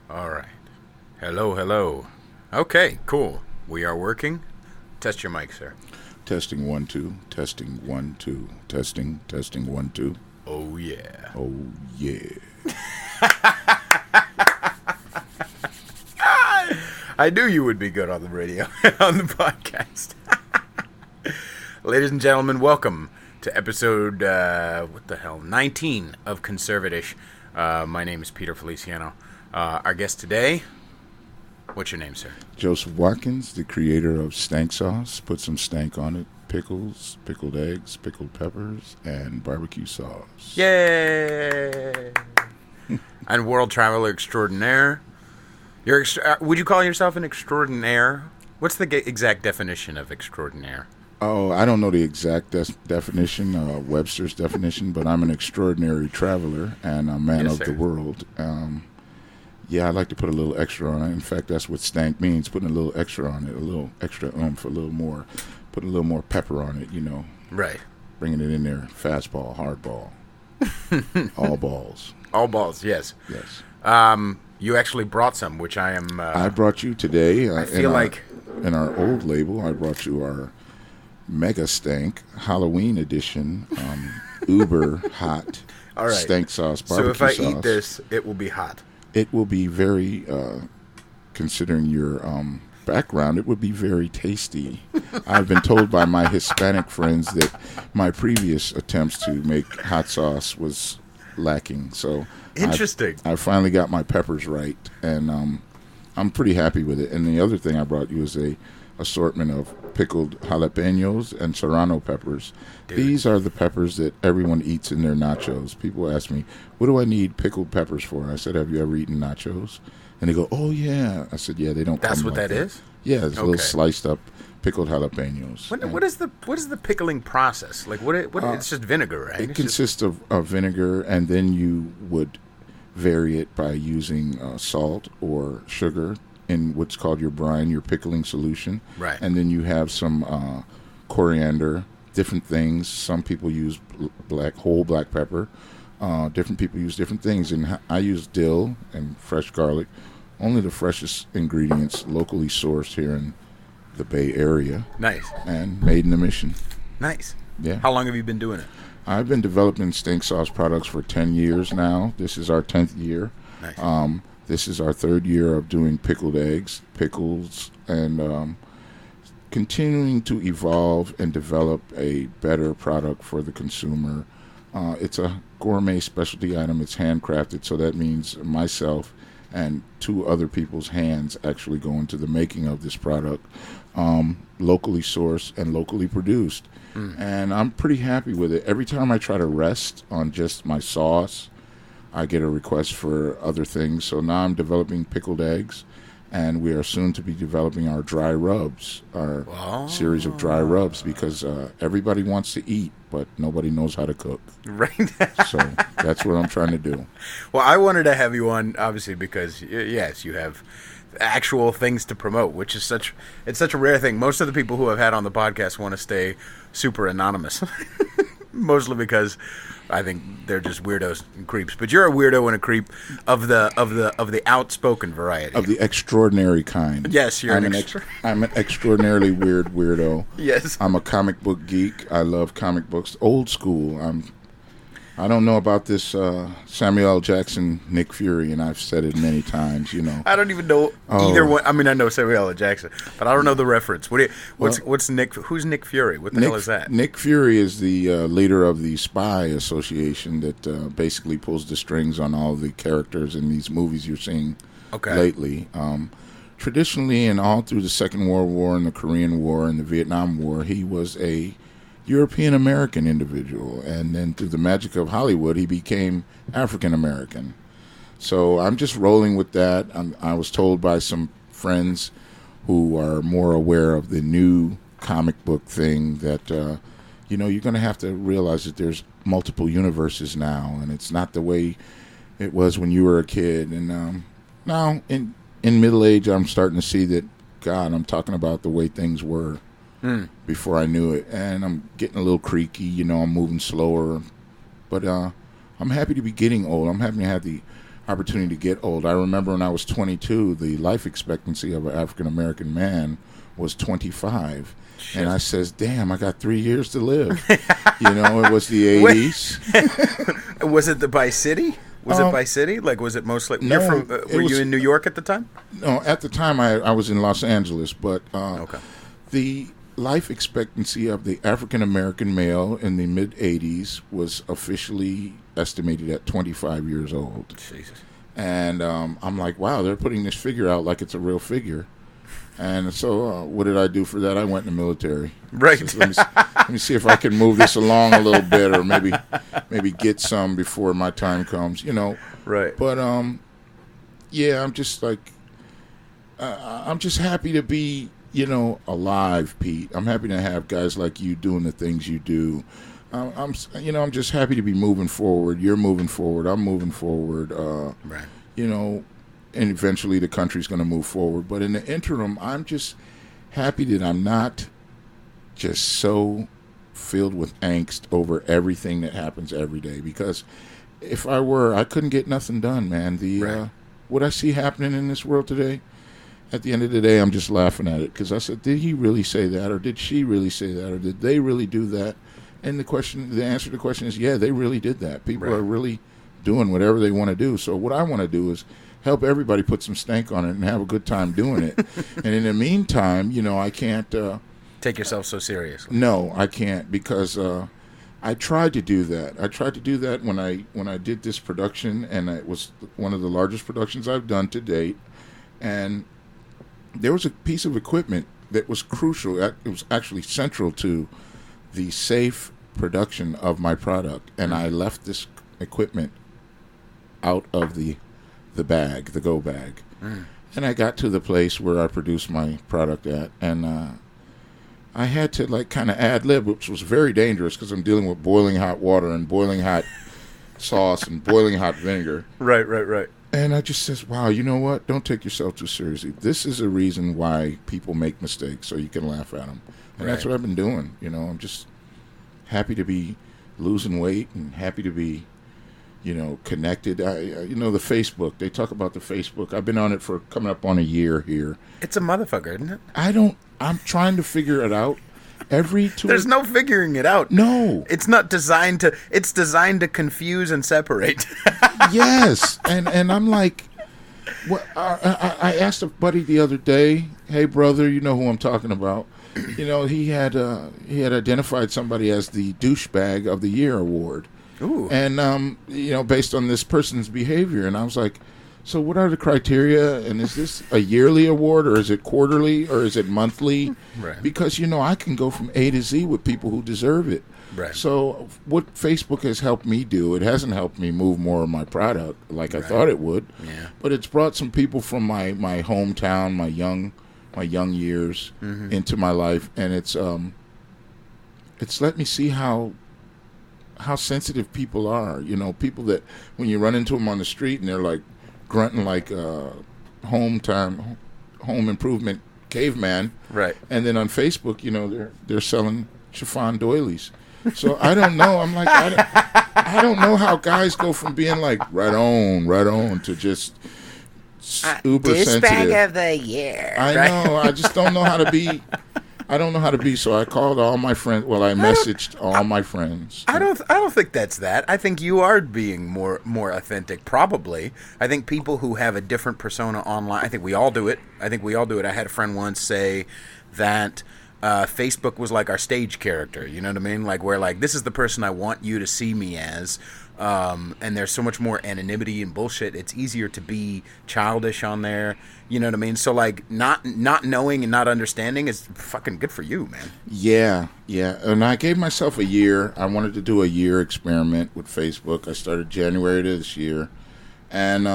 All right. Hello, hello. Okay, cool. We are working. Test your mic, sir. Testing 1 2, testing 1 2, testing 1 2. Oh, yeah. Oh yeah. I knew you would be good on the radio, on the podcast. Ladies and gentlemen, welcome to episode, 19 of Conservatish. My name is Peter Feliciano. Our guest today, what's your name, sir? Joseph Watkins, the creator of Stank Sauce. Put some stank on it. Pickles, pickled eggs, pickled peppers, and barbecue sauce. Yay! And world traveler extraordinaire. Would you call yourself an extraordinaire? What's the exact definition of extraordinaire? Oh, I don't know the exact definition, Webster's definition, but I'm an extraordinary traveler and a man Yes, of sir. the world. Yeah, I like to put a little extra on it. In fact, that's what stank means, putting a little extra on it, a little extra oomph, a little more, put a little more pepper on it, you know. Right. Bringing it in there, fastball, hardball, all balls. All balls, yes. Yes. You actually brought some, which I am... I brought you today, I feel like... in our old label, I brought you our Mega Stank Halloween edition, uber hot All right. stank sauce, So barbecue if I sauce. eat this, it will be hot. It will be very, considering your background, it would be very tasty. I've been told by my Hispanic friends that my previous attempts to make hot sauce was lacking. So Interesting. I finally got my peppers right, and I'm pretty happy with it. And the other thing I brought you is a assortment of pickled jalapenos and serrano peppers. Dude. These are the peppers that everyone eats in their nachos. People ask me, what do I need pickled peppers for? I said, have you ever eaten nachos? And they go, oh, yeah. I said, yeah, they don't That's come what like that is? Yeah, it's Okay. little sliced up pickled jalapenos. What is the pickling process? Like, it's just vinegar, right? It It's consists of vinegar, and then you would vary it by using salt or sugar in what's called your brine, your pickling solution. Right. And then you have some coriander, different things. Some people use whole black pepper. Different people use different things. And I use dill and fresh garlic, only the freshest ingredients locally sourced here in the Bay Area Nice. and made in the Mission. Nice. Yeah. How long have you been doing it? I've been developing stink sauce products for 10 years now. This is our 10th year. Nice. This is our third year of doing pickled eggs, pickles, and continuing to evolve and develop a better product for the consumer. It's a gourmet specialty item. It's handcrafted, so that means myself and two other people's hands actually go into the making of this product, locally sourced and locally produced. And I'm pretty happy with it. Every time I try to rest on just my sauce, I get a request for other things. So now I'm developing pickled eggs, and we are soon to be developing our dry rubs, our series of dry rubs, because everybody wants to eat, but nobody knows how to cook. Right. So that's what I'm trying to do. Well, I wanted to have you on, obviously, because yes, you have actual things to promote, which is such a rare thing. Most of the people who I've had on the podcast want to stay super anonymous, mostly because I think they're just weirdos and creeps. But you're a weirdo and a creep of the outspoken variety, Of the extraordinary kind. Yes, you're I'm an I'm an extraordinarily weird weirdo. Yes. I'm a comic book geek. I love comic books. Old school. I don't know about this Samuel L. Jackson, Nick Fury, and I've said it many times, you know. I don't even know either one. I mean, I know Samuel L. Jackson, but I don't know the reference. What's Nick? Who's Nick Fury? What the hell is that? Nick Fury is the leader of the Spy Association that basically pulls the strings on all the characters in these movies you're seeing lately. Traditionally, and all through the Second World War and the Korean War and the Vietnam War, he was a European American individual, and then through the magic of Hollywood, he became African American. So I'm just rolling with that. I was told by some friends who are more aware of the new comic book thing that you're going to have to realize that there's multiple universes now, and it's not the way it was when you were a kid. And now in middle age, I'm starting to see that, God, I'm talking about the way things were before I knew it. And I'm getting a little creaky, I'm moving slower. But I'm happy to be getting old. I'm happy to have the opportunity to get old. I remember when I was 22, the life expectancy of an African American man was 25. Shit. And I says, damn, I got 3 years to live. It was the 80s. Was it by city? Was it by city? Like, was it mostly... No. Were you in New York at the time? No, at the time I was in Los Angeles, but the life expectancy of the African American male in the mid-80s was officially estimated at 25 years old. Jesus. And I'm like, wow, they're putting this figure out like it's a real figure. And so what did I do for that? I went in the military. Right. So let me see if I can move this along a little bit, or maybe get some before my time comes, Right. But, yeah, I'm just like, I'm just happy to be, alive, Pete. I'm happy to have guys like you doing the things you do. I'm just happy to be moving forward. You're moving forward. I'm moving forward. Right. And eventually the country's going to move forward. But in the interim, I'm just happy that I'm not just so filled with angst over everything that happens every day. Because if I were, I couldn't get nothing done, man. What I see happening in this world today, at the end of the day, I'm just laughing at it. Because I said, did he really say that? Or did she really say that? Or did they really do that? And the answer to the question is, yeah, they really did that. People are really doing whatever they want to do. So what I want to do is help everybody put some stank on it and have a good time doing it. And in the meantime, I can't... take yourself so seriously. No, I can't, because I tried to do that. I tried to do that when I did this production, and it was one of the largest productions I've done to date. And there was a piece of equipment that was crucial. It was actually central to the safe production of my product. And I left this equipment out of the bag, the go bag. And I got to the place where I produced my product at, and I had to kind of ad lib, which was very dangerous because I'm dealing with boiling hot water and boiling hot sauce and boiling hot vinegar. Right. And I just says, wow, you know what? Don't take yourself too seriously. This is a reason why people make mistakes, so you can laugh at them. And that's what I've been doing. I'm just happy to be losing weight and happy to be connected. The Facebook, they talk about the Facebook. I've been on it for coming up on a year here. It's a motherfucker, isn't it? I'm trying to figure it out. There's no figuring it out. No. It's not designed to confuse and separate. Yes. And I'm like, I asked a buddy the other day, hey brother, you know who I'm talking about. He had identified somebody as the douchebag of the year award. Ooh. And, based on this person's behavior. And I was like, so what are the criteria? And is this a yearly award, or is it quarterly, or is it monthly? Right. Because, I can go from A to Z with people who deserve it. Right. So what Facebook has helped me do, it hasn't helped me move more of my product like I thought it would. Yeah. But it's brought some people from my hometown, my young years into my life. And it's let me see how sensitive people are. People that when you run into them on the street and they're like grunting like home improvement caveman, right? And then on Facebook, they're selling chiffon doilies. So I don't know. I'm like, I don't know how guys go from being like right on to just uber sensitive. Douchebag of the year. I know. I just don't know how to be. I don't know how to be, so I called all my friends. Well, I messaged all my friends. I don't think that's that. I think you are being more authentic, probably. I think people who have a different persona online, I think we all do it. I had a friend once say that Facebook was like our stage character. You know what I mean? Like, where like, this is the person I want you to see me as. And there's so much more anonymity and bullshit. It's easier to be childish on there. You know what I mean? So like not knowing and not understanding is fucking good for you, man. Yeah. And I gave myself a year. I wanted to do a year experiment with Facebook. I started January of this year. And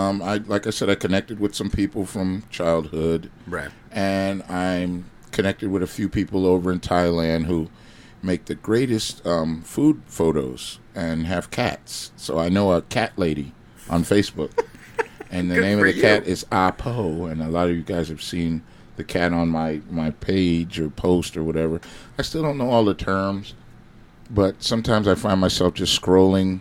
like I said, I connected with some people from childhood. Right. And I'm connected with a few people over in Thailand who make the greatest food photos and have cats. So I know a cat lady on Facebook. And the name of the cat is Apo. And a lot of you guys have seen the cat on my page or post or whatever. I still don't know all the terms. But sometimes I find myself just scrolling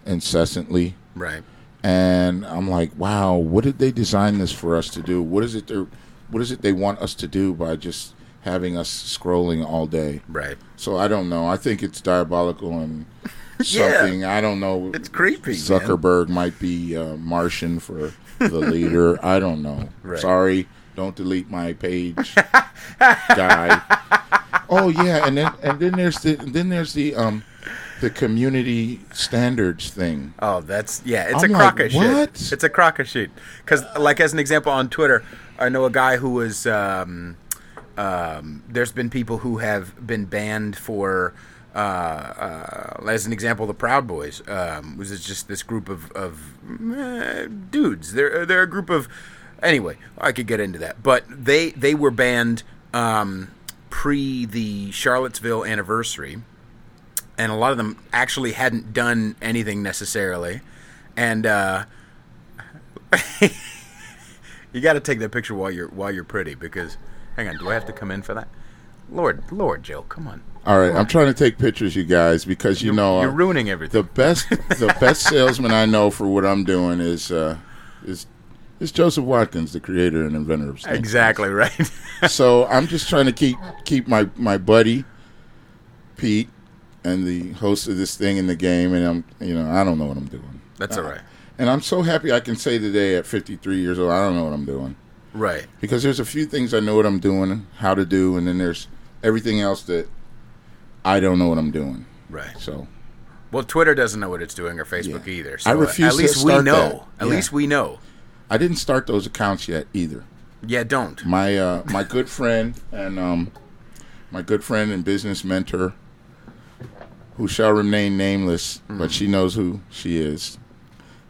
incessantly. Right. And I'm like, wow, what did they design this for us to do? What is it they want us to do by just having us scrolling all day? Right. So I don't know. I think it's diabolical and something. Yeah. I don't know. It's creepy. Zuckerberg might be Martian for the leader. I don't know. Right. Sorry, don't delete my page, guy. Oh yeah, and then there's the community standards thing. Oh, it's I'm a crock like, of shit. what? It's a crock of shit. Because, like, as an example, on Twitter, I know a guy who was, there's been people who have been banned for, as an example, the Proud Boys, was just this group of dudes. They're a group of, anyway, I could get into that. But they were banned pre the Charlottesville anniversary. And a lot of them actually hadn't done anything necessarily. And you got to take that picture while you're pretty, because hang on, do I have to come in for that? Lord, Joe, come on. All right, I'm trying to take pictures, you guys, because you're ruining everything. The best salesman I know for what I'm doing is Joseph Watkins, the creator and inventor of Stank Sauce. Exactly right. So I'm just trying to keep my buddy Pete and the host of this thing in the game, and I don't know what I'm doing. That's all right. And I'm so happy I can say today at 53 years old, I don't know what I'm doing. Right. Because there's a few things I know what I'm doing, how to do, and then there's everything else that I don't know what I'm doing. Right. So. Well, Twitter doesn't know what it's doing, or Facebook either. So I refuse to start that. At least we know. I didn't start those accounts yet either. Yeah, don't. My good friend and business mentor, who shall remain nameless, but she knows who she is.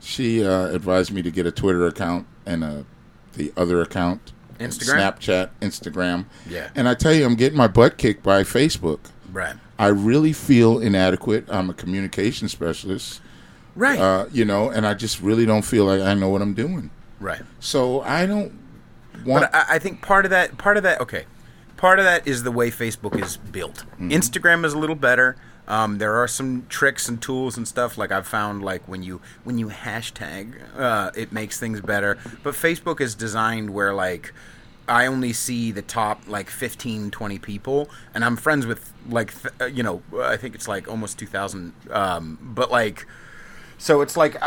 She advised me to get a Twitter account and the other account, Instagram? Snapchat, Instagram. Yeah. And I tell you, I'm getting my butt kicked by Facebook. Right. I really feel inadequate. I'm a communication specialist. Right. And I just really don't feel like I know what I'm doing. Right. So I don't want. But I think part of that is the way Facebook is built. Mm-hmm. Instagram is a little better. There are some tricks and tools and stuff, like I've found, like when you hashtag, it makes things better. But Facebook is designed where, like, I only see the top, like, 15, 20 people, and I'm friends with, like, I think it's like almost 2,000. But, like, so it's like,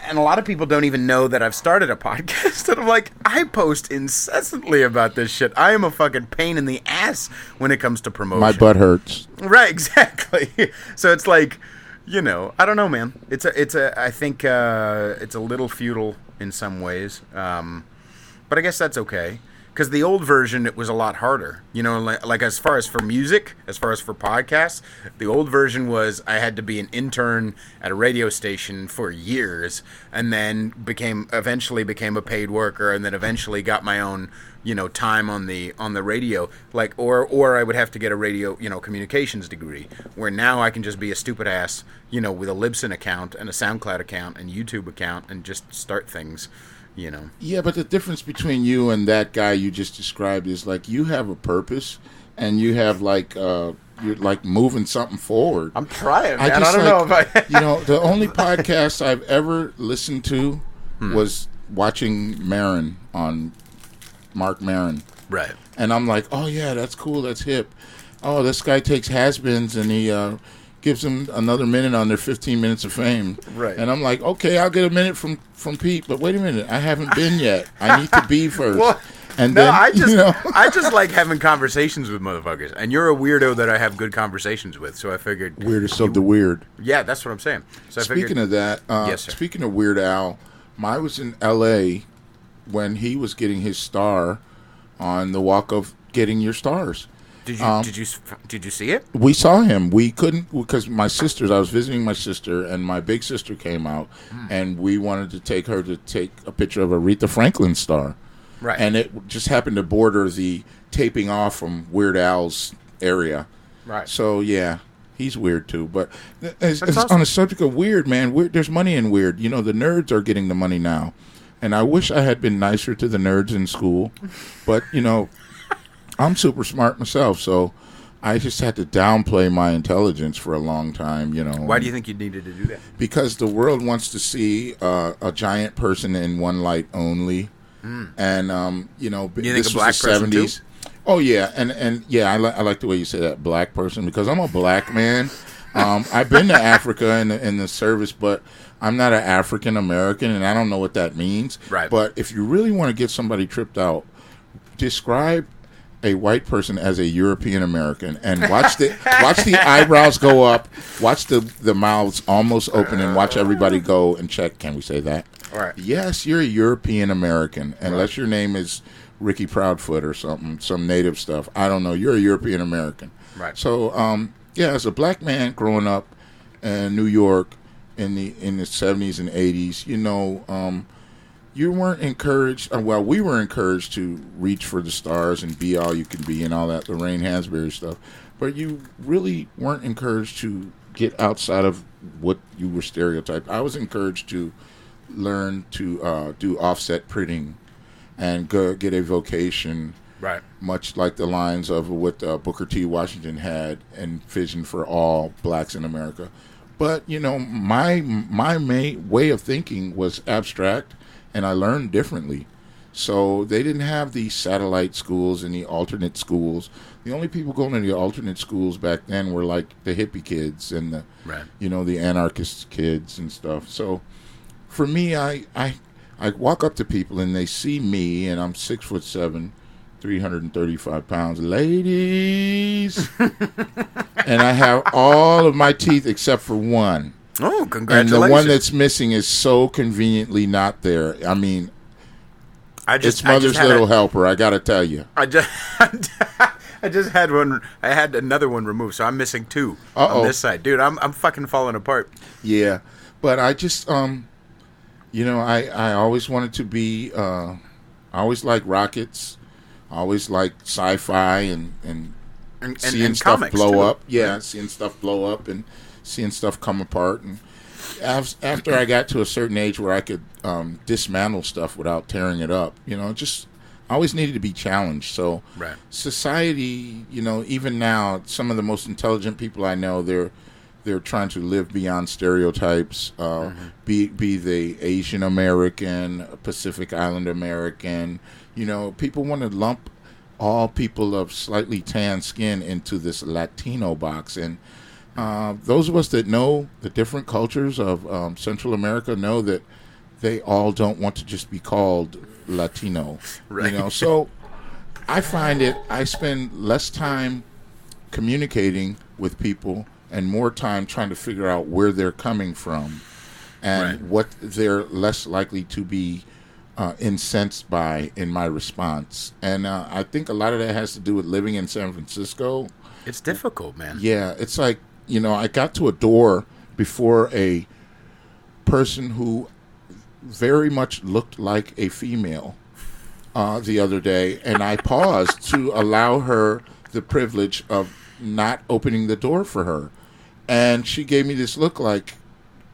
and a lot of people don't even know that I've started a podcast. And I'm like, I post incessantly about this shit. I am a fucking pain in the ass when it comes to promotion. My butt hurts. Right, exactly. So it's like, I don't know, man. I think it's a little futile in some ways. But I guess that's okay. Because the old version, it was a lot harder. Like as far as for music, as far as for podcasts, the old version was I had to be an intern at a radio station for years, and then eventually became a paid worker, and then eventually got my own, time on the radio. Like, or I would have to get a radio, communications degree, where now I can just be a stupid ass, with a Libsyn account and a SoundCloud account and YouTube account and just start things. Yeah, but the difference between you and that guy you just described is, like, you have a purpose, and you have, like, you're, like, moving something forward. I'm trying, man. I don't know if I... the only podcast I've ever listened to was watching Maron on Mark Maron. Right. And I'm like, oh, yeah, that's cool, that's hip. Oh, this guy takes has-beens and he gives them another minute on their 15 minutes of fame. Right. And I'm like, okay, I'll get a minute from Pete, but wait a minute, I haven't been yet. I need to be first. Well, and then, I just like having conversations with motherfuckers. And you're a weirdo that I have good conversations with, so I figured... Weirdest of the weird. Yeah, that's what I'm saying. So speaking of that, yes, sir. Speaking of Weird Al, I was in L.A. when he was getting his star on the Walk of Getting Your Stars. Did you see it? We saw him. We couldn't, because I was visiting my sister, and my big sister came out, and we wanted to take her to take a picture of Aretha Franklin's star. Right. And it just happened to border the taping off from Weird Al's area. Right. So, yeah, he's weird too. But awesome. On the subject of weird, man, there's money in weird. The nerds are getting the money now. And I wish I had been nicer to the nerds in school. But, I'm super smart myself, so I just had to downplay my intelligence for a long time, you know. Why do you think you needed to do that? Because the world wants to see a giant person in one light only. And, you know, you this think a black was the 70s. Too? Oh, yeah. And yeah, I like the way you say that, black person, because I'm a black man. I've been to Africa in the service, but I'm not an African American, and I don't know what that means. Right. But if you really want to get somebody tripped out, describe a white person as a European American, and watch the eyebrows go up, watch the mouths almost open, and watch everybody go and check. Can we say that? All right. Yes, you're a European American, unless your name is Ricky Proudfoot or something, some native stuff. I don't know. You're a European American. Right. So, yeah, as a black man growing up in New York in the 70s and 80s, you know, you weren't encouraged. Well, we were encouraged to reach for the stars and be all you can be and all that Lorraine Hansberry stuff, but you really weren't encouraged to get outside of what you were stereotyped. I was encouraged to learn to do offset printing and go get a vocation, right? Much like the lines of what Booker T. Washington had and Vision for All Blacks in America. But you know, my main way of thinking was abstract, and I learned differently. So they didn't have the satellite schools and the alternate schools. The only people going to the alternate schools back then were like the hippie kids and the, you know, the anarchist kids and stuff. So for me, I walk up to people and they see me, and I'm 6'7", 335 pounds, ladies, and I have all of my teeth except for one. Oh, congratulations! And the one that's missing is so conveniently not there. I mean, it's mother's little helper. I got to tell you. I just had one. I had another one removed, so I'm missing two on this side, dude. I'm fucking falling apart. Yeah, but I just you know, I always wanted to be. I always liked rockets. I always liked sci-fi and seeing stuff blow up. Yeah, seeing stuff blow up and seeing stuff come apart. And after I got to a certain age where I could dismantle stuff without tearing it up, you know, just I always needed to be challenged. So society, you know, even now, some of the most intelligent people I know, they're trying to live beyond stereotypes, be they Asian American, Pacific Island American. You know, people want to lump all people of slightly tan skin into this Latino box. And those of us that know the different cultures of Central America know that they all don't want to just be called Latino. You know, so I find I spend less time communicating with people and more time trying to figure out where they're coming from and what they're less likely to be incensed by in my response. And I think a lot of that has to do with living in San Francisco. It's difficult, man. Yeah, it's like, you know, I got to a door before a person who very much looked like a female the other day, and I paused to allow her the privilege of not opening the door for her. And she gave me this look like,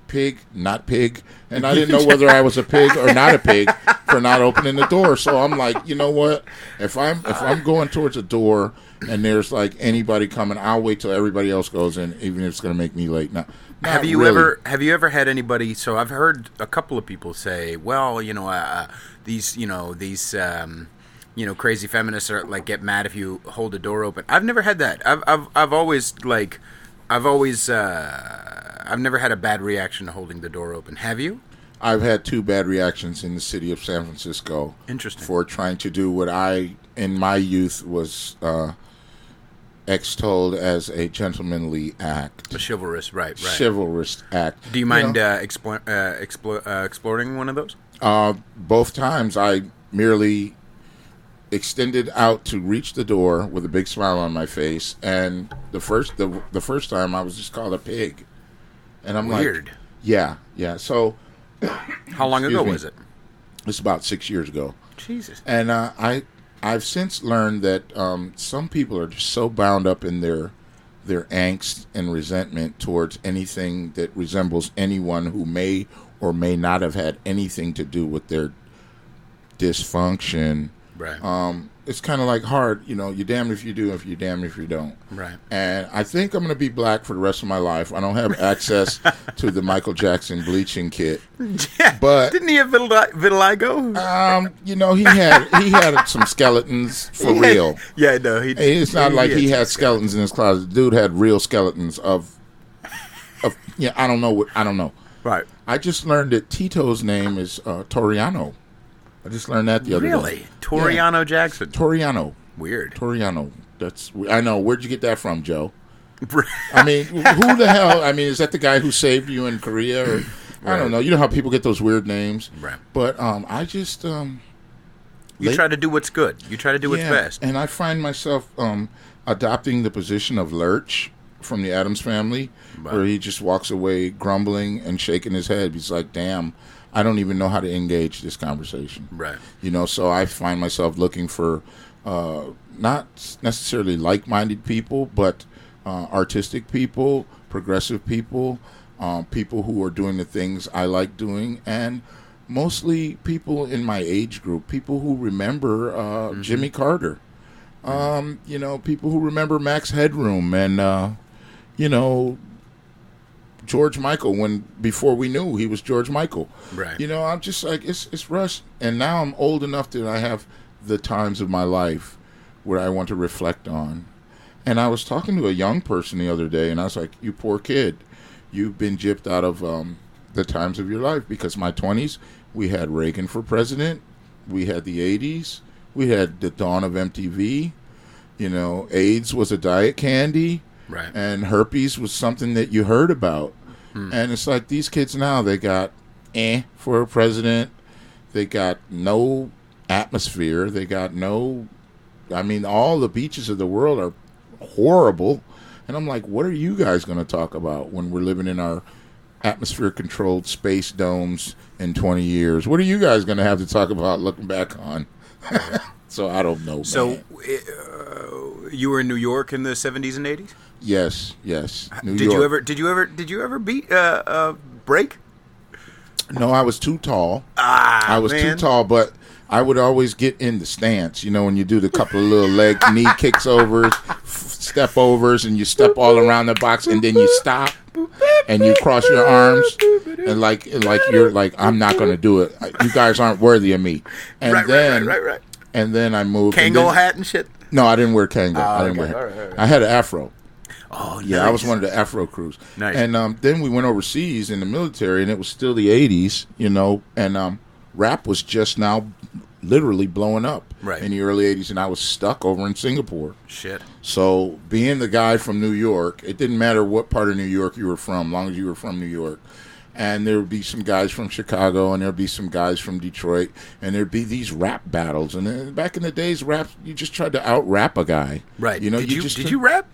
pig, not pig. And I didn't know whether I was a pig or not a pig for not opening the door. So I'm like, you know what? If I'm going towards a door and there's like anybody coming, I'll wait till everybody else goes in, even if it's going to make me late. Now, have you ever had anybody? So I've heard a couple of people say, well, you know, these crazy feminists are like get mad if you hold the door open. I've never had that. I've never had a bad reaction to holding the door open. Have you? I've had two bad reactions in the city of San Francisco. Interesting. For trying to do what I, in my youth, was extolled as a gentlemanly act. A chivalrous, right. Chivalrous act. Do you mind exploring one of those? Both times I merely extended out to reach the door with a big smile on my face, and the first time I was just called a pig. And I'm weird. Like, yeah. So, how long ago was it? It's about 6 years ago. Jesus. And I've since learned that some people are just so bound up in their angst and resentment towards anything that resembles anyone who may or may not have had anything to do with their dysfunction. Right. It's kind of like hard, you're damned if you do, if you're damned if you don't. Right. And I think I'm going to be black for the rest of my life. I don't have access to the Michael Jackson bleaching kit. Yeah, but didn't he have vitiligo? He had some skeletons for real. Yeah, no, it's not like he had skeletons in his closet. The dude had real skeletons of I don't know. Right. I just learned that Tito's name is Toriano. I just learned that the other day. Really? Toriano Jackson? Toriano. Weird. Toriano. I know. Where'd you get that from, Joe? I mean, who the hell? I mean, is that the guy who saved you in Korea? Or, right. I don't know. You know how people get those weird names? Right. But I just... you try to do what's good. You try to do what's best. And I find myself adopting the position of Lurch from the Addams Family, where he just walks away grumbling and shaking his head. He's like, damn, I don't even know how to engage this conversation. Right. So I find myself looking for not necessarily like-minded people, but artistic people, progressive people, people who are doing the things I like doing, and mostly people in my age group, people who remember Jimmy Carter, people who remember Max Headroom and, George Michael before we knew he was George Michael. Right. I'm just like, it's rushed. And now I'm old enough that I have the times of my life where I want to reflect on. And I was talking to a young person the other day, and I was like, you poor kid, you've been gypped out of the times of your life, because my 20s, we had Reagan for president, we had the 80s, we had the dawn of MTV, AIDS was a diet candy, right, and herpes was something that you heard about. And it's like these kids now, they got for a president, they got no atmosphere, they got all the beaches of the world are horrible. And I'm like, what are you guys going to talk about when we're living in our atmosphere-controlled space domes in 20 years? What are you guys going to have to talk about looking back on? So I don't know, man. You were in New York in the 70s and 80s? Yes. New York. York. Did you ever beat break? No, I was too tall. I was too tall, but I would always get in the stance. When you do the couple of little knee kicks overs, step overs, and you step all around the box, and then you stop and you cross your arms, and like you're like, I'm not going to do it. You guys aren't worthy of me. And right. And then I moved. Kangol hat and shit. No, I didn't wear Kangol. I didn't wear. Right. I had an afro. Oh, yeah, nice. I was one of the Afro crews. Nice. And then we went overseas in the military, and it was still the 80s, and rap was just now literally blowing up in the early 80s, and I was stuck over in Singapore. Shit. So being the guy from New York, it didn't matter what part of New York you were from, as long as you were from New York. And there would be some guys from Chicago, and there would be some guys from Detroit, and there'd be these rap battles. And then back in the days, rap, you just tried to out-rap a guy. Right. Did you rap?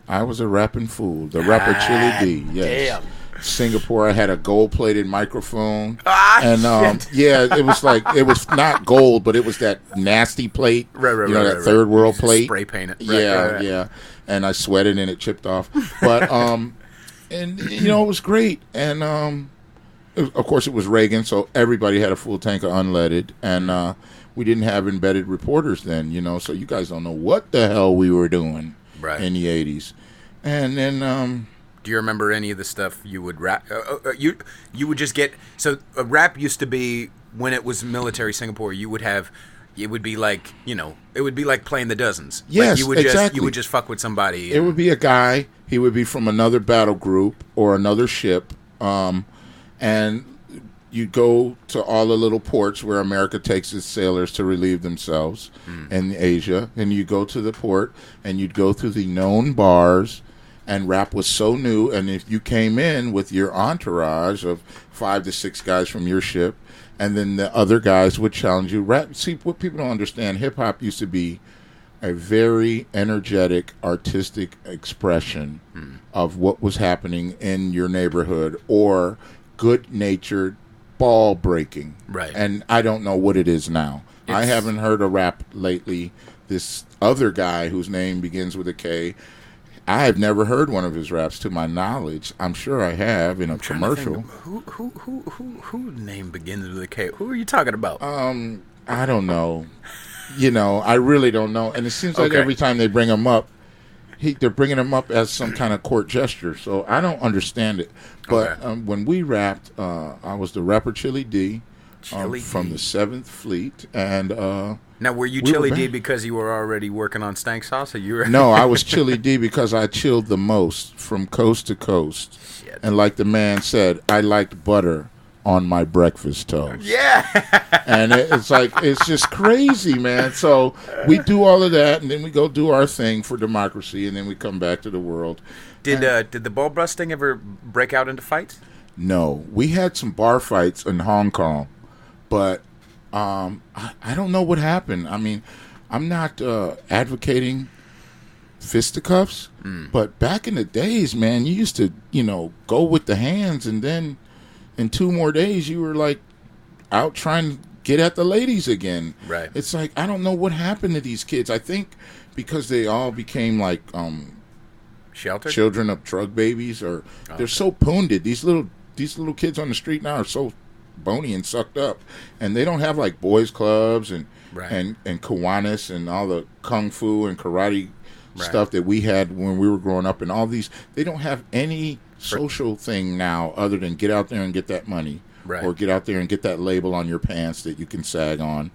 I was a rapping fool. The rapper Chili D. Yes. Damn. Singapore, I had a gold-plated microphone. It was like, it was not gold, but it was that nasty plate. That third world plate. Spray paint it. Yeah. And I sweated and it chipped off. But, it was great. And, of course, it was Reagan, so everybody had a full tank of unleaded. And we didn't have embedded reporters then, so you guys don't know what the hell we were doing in the 80s. And then... do you remember any of the stuff you would rap? You would just get... So rap used to be, when it was military Singapore, you would have... It would be like, it would be like playing the dozens. Yes, exactly. You would just fuck with somebody. It would be a guy. He would be from another battle group or another ship. And you'd go to all the little ports where America takes its sailors to relieve themselves in Asia. And you go to the port, and you'd go through the known bars. And rap was so new, and if you came in with your entourage of 5 to 6 guys from your ship, and then the other guys would challenge you. Rap, see, what people don't understand, hip-hop used to be a very energetic, artistic expression of what was happening in your neighborhood, or good-natured ball breaking. Right. And I don't know what it is now. I haven't heard a rap lately. This other guy whose name begins with a K, I have never heard one of his raps, to my knowledge. I'm sure I have in a commercial. Who name begins with a K? Who are you talking about? I don't know. I really don't know. And it seems like every time they bring him up, they're bringing him up as some kind of court gesture. So I don't understand it. But when we rapped, I was the rapper Chili D, from the 7th Fleet. And now, were you Chili D because you were already working on Stank Sauce? Or you were No, I was Chili D because I chilled the most from coast to coast. Shit. And like the man said, I liked butter on my breakfast toast. Yeah. And it's just crazy, man. So we do all of that, and then we go do our thing for democracy, and then we come back to the world. Did the ball busting ever break out into fights? No. We had some bar fights in Hong Kong, but I don't know what happened. I mean, I'm not advocating fisticuffs, but back in the days, man, you used to, go with the hands, and then in 2 more days, you were like out trying to get at the ladies again. Right. It's like, I don't know what happened to these kids. I think because they all became like sheltered children of drug babies, or they're so poonded. These little kids on the street now are so bony and sucked up, and they don't have like boys clubs and Kiwanis and all the kung fu and karate stuff that we had when we were growing up, and all these. They don't have any social thing now other than get out there and get that money, or get out there and get that label on your pants that you can sag on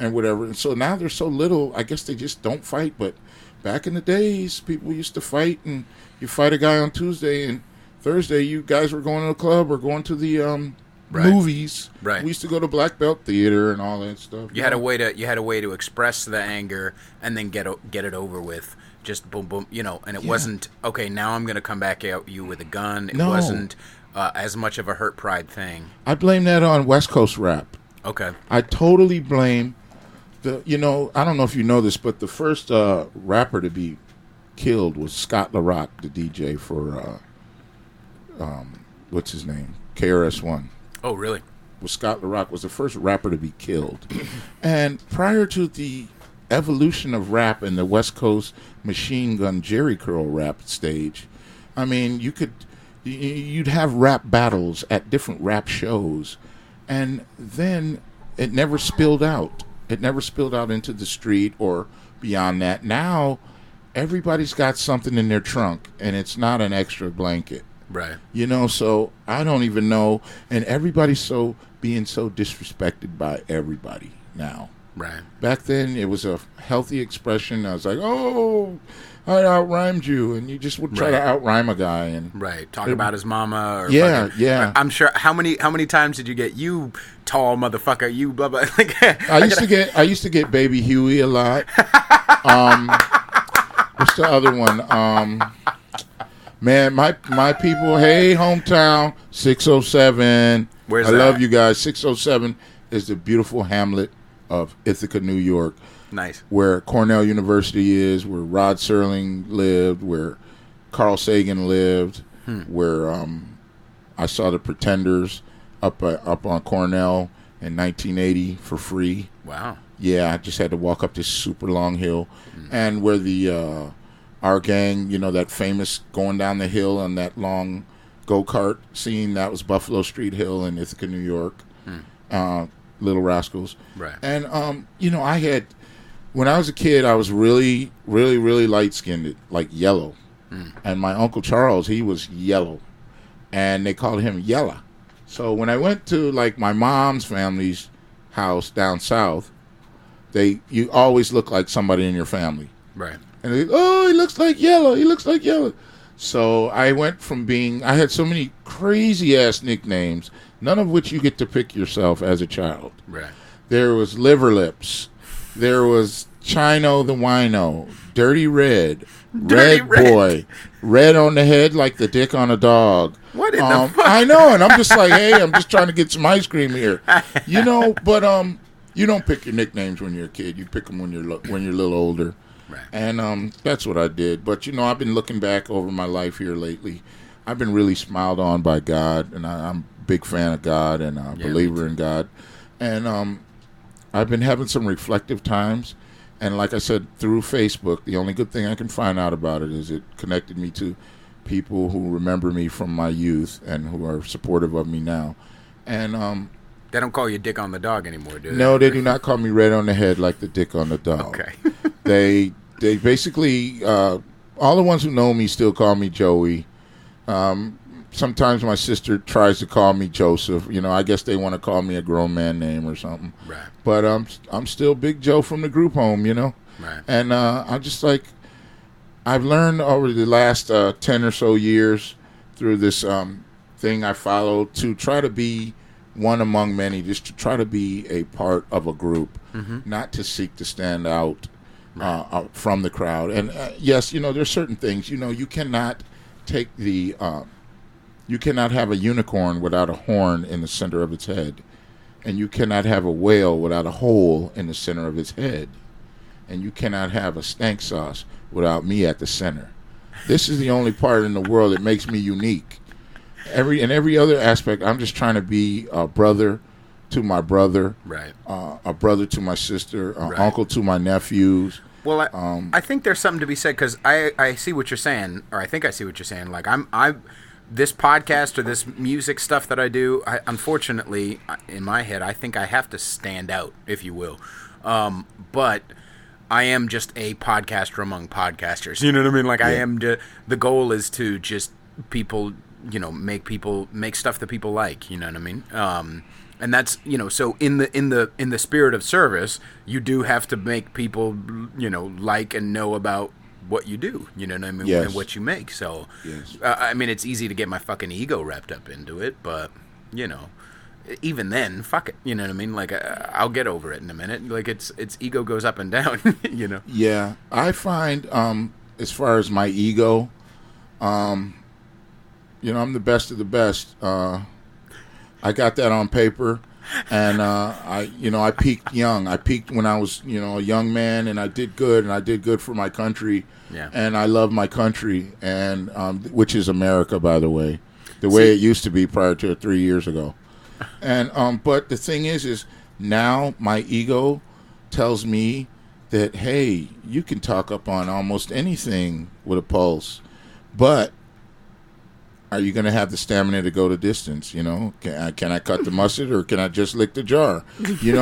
and whatever. And so now they're so little, I guess they just don't fight. But back in the days, people used to fight, and you fight a guy on Tuesday, and Thursday you guys were going to the club or going to the movies. Right. We used to go to Black Belt Theater and all that stuff. You had a way to express the anger and then get it over with. Just boom, boom, and it wasn't, okay, now I'm going to come back at you with a gun. It wasn't as much of a hurt pride thing. I blame that on West Coast rap. Okay. I totally blame I don't know if you know this, but the first rapper to be killed was Scott LaRock, the DJ for, what's his name? KRS-One. Oh, really? Well, Scott LaRock was the first rapper to be killed. And prior to the evolution of rap and the West Coast machine gun Jerry curl rap stage, I mean, you'd have rap battles at different rap shows, and then it never spilled out. It never spilled out into the street or beyond that. Now everybody's got something in their trunk, and it's not an extra blanket. Right. So I don't even know, and everybody's being so disrespected by everybody now. Right. Back then, it was a healthy expression. I was like, "Oh, I out-rhymed you," and you just would try to out-rhyme a guy and talk about his mama. Or yeah. I'm sure. How many times did you get, you tall motherfucker? You blah blah. I used to get Baby Huey a lot. What's the other one? Man, my people. Hey, hometown 607. Where's I that? love you guys. 607 is the beautiful hamlet of Ithaca, New York. Nice. Where Cornell University is, where Rod Serling lived, where Carl Sagan lived, where I saw the Pretenders up on Cornell in 1980 for free. Wow. Yeah, I just had to walk up this super long hill. And where the our gang, that famous going down the hill on that long go-kart scene, that was Buffalo Street Hill in Ithaca, New York. Little Rascals. Right. And, I had, when I was a kid, I was really, really, really light-skinned, like yellow. And my Uncle Charles, he was yellow. And they called him Yella. So when I went to, like, my mom's family's house down south, you always look like somebody in your family. Right. And they, he looks like Yella. He looks like Yella. So I went from I had so many crazy-ass nicknames, none of which you get to pick yourself as a child. Right. There was Liver Lips. There was Chino the Wino. Dirty Red. Red Boy. Red on the head like the dick on a dog. What in the fuck? I know, and I'm just like, hey, I'm just trying to get some ice cream here. But you don't pick your nicknames when you're a kid. You pick them when you're a little older. Right. And that's what I did. But, I've been looking back over my life here lately. I've been really smiled on by God, and I'm a big fan of God and a believer in God. And I've been having some reflective times. And like I said, through Facebook, the only good thing I can find out about it is it connected me to people who remember me from my youth and who are supportive of me now. And They don't call you Dick on the Dog anymore, do they? No, they do not call me Red on the Head like the Dick on the Dog. Okay. They basically, all the ones who know me still call me Joey. Sometimes my sister tries to call me Joseph. I guess they want to call me a grown man name or something. Right. But I'm still Big Joe from the group home, Right. And I'm just like, I've learned over the last 10 or so years through this thing I follow to try to be one among many, just to try to be a part of a group, not to seek to stand out from the crowd. And yes, there's certain things, you cannot take you cannot have a unicorn without a horn in the center of its head. And you cannot have a whale without a hole in the center of its head. And you cannot have a stank sauce without me at the center. This is the only part in the world that makes me unique. In every other aspect, I'm just trying to be a brother to my brother, right? A brother to my sister, uncle to my nephews. Well, I think there's something to be said, because I see what you're saying, or I think I see what you're saying. Like this podcast or this music stuff that I do, unfortunately, in my head, I think I have to stand out, if you will. But I am just a podcaster among podcasters. You know what I mean? Like, yeah. The goal is to just make stuff that people like. You know what I mean? And that's, so in the spirit of service, you do have to make people, like and know about what you do, you know what I mean, yes. and what you make. So, yes. I mean, it's easy to get my fucking ego wrapped up into it, but even then, fuck it, you know what I mean. Like, I'll get over it in a minute. Like, its ego goes up and down, Yeah, I find as far as my ego, I'm the best of the best. I got that on paper. And I peaked young. I peaked when I was, a young man, and I did good for my country. Yeah. And I love my country, and which is America, by the way, the way it used to be prior to 3 years ago. And but the thing is now my ego tells me that, hey, you can talk up on almost anything with a pulse, but are you going to have the stamina to go the distance? Can I cut the mustard, or can I just lick the jar?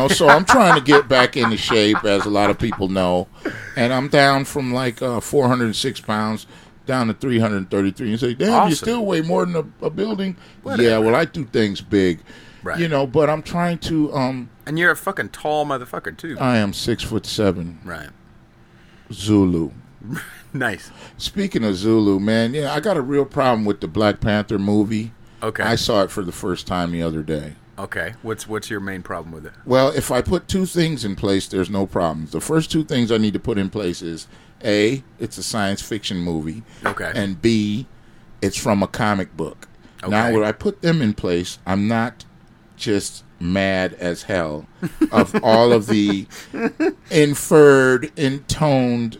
So I'm trying to get back into shape, as a lot of people know. And I'm down from like 406 pounds down to 333. You say, damn, awesome. You still weigh more than a building. Whatever. Yeah, well, I do things big. Right. But I'm trying to... and you're a fucking tall motherfucker, too. I am 6'7". Right. Zulu. Nice. Speaking of Zulu, man, I got a real problem with the Black Panther movie. Okay. I saw it for the first time the other day. Okay. What's your main problem with it? Well, if I put two things in place, there's no problems. The first two things I need to put in place is, A, it's a science fiction movie. Okay. And B, it's from a comic book. Okay. Now, when I put them in place, I'm not just mad as hell of all of the inferred, intoned,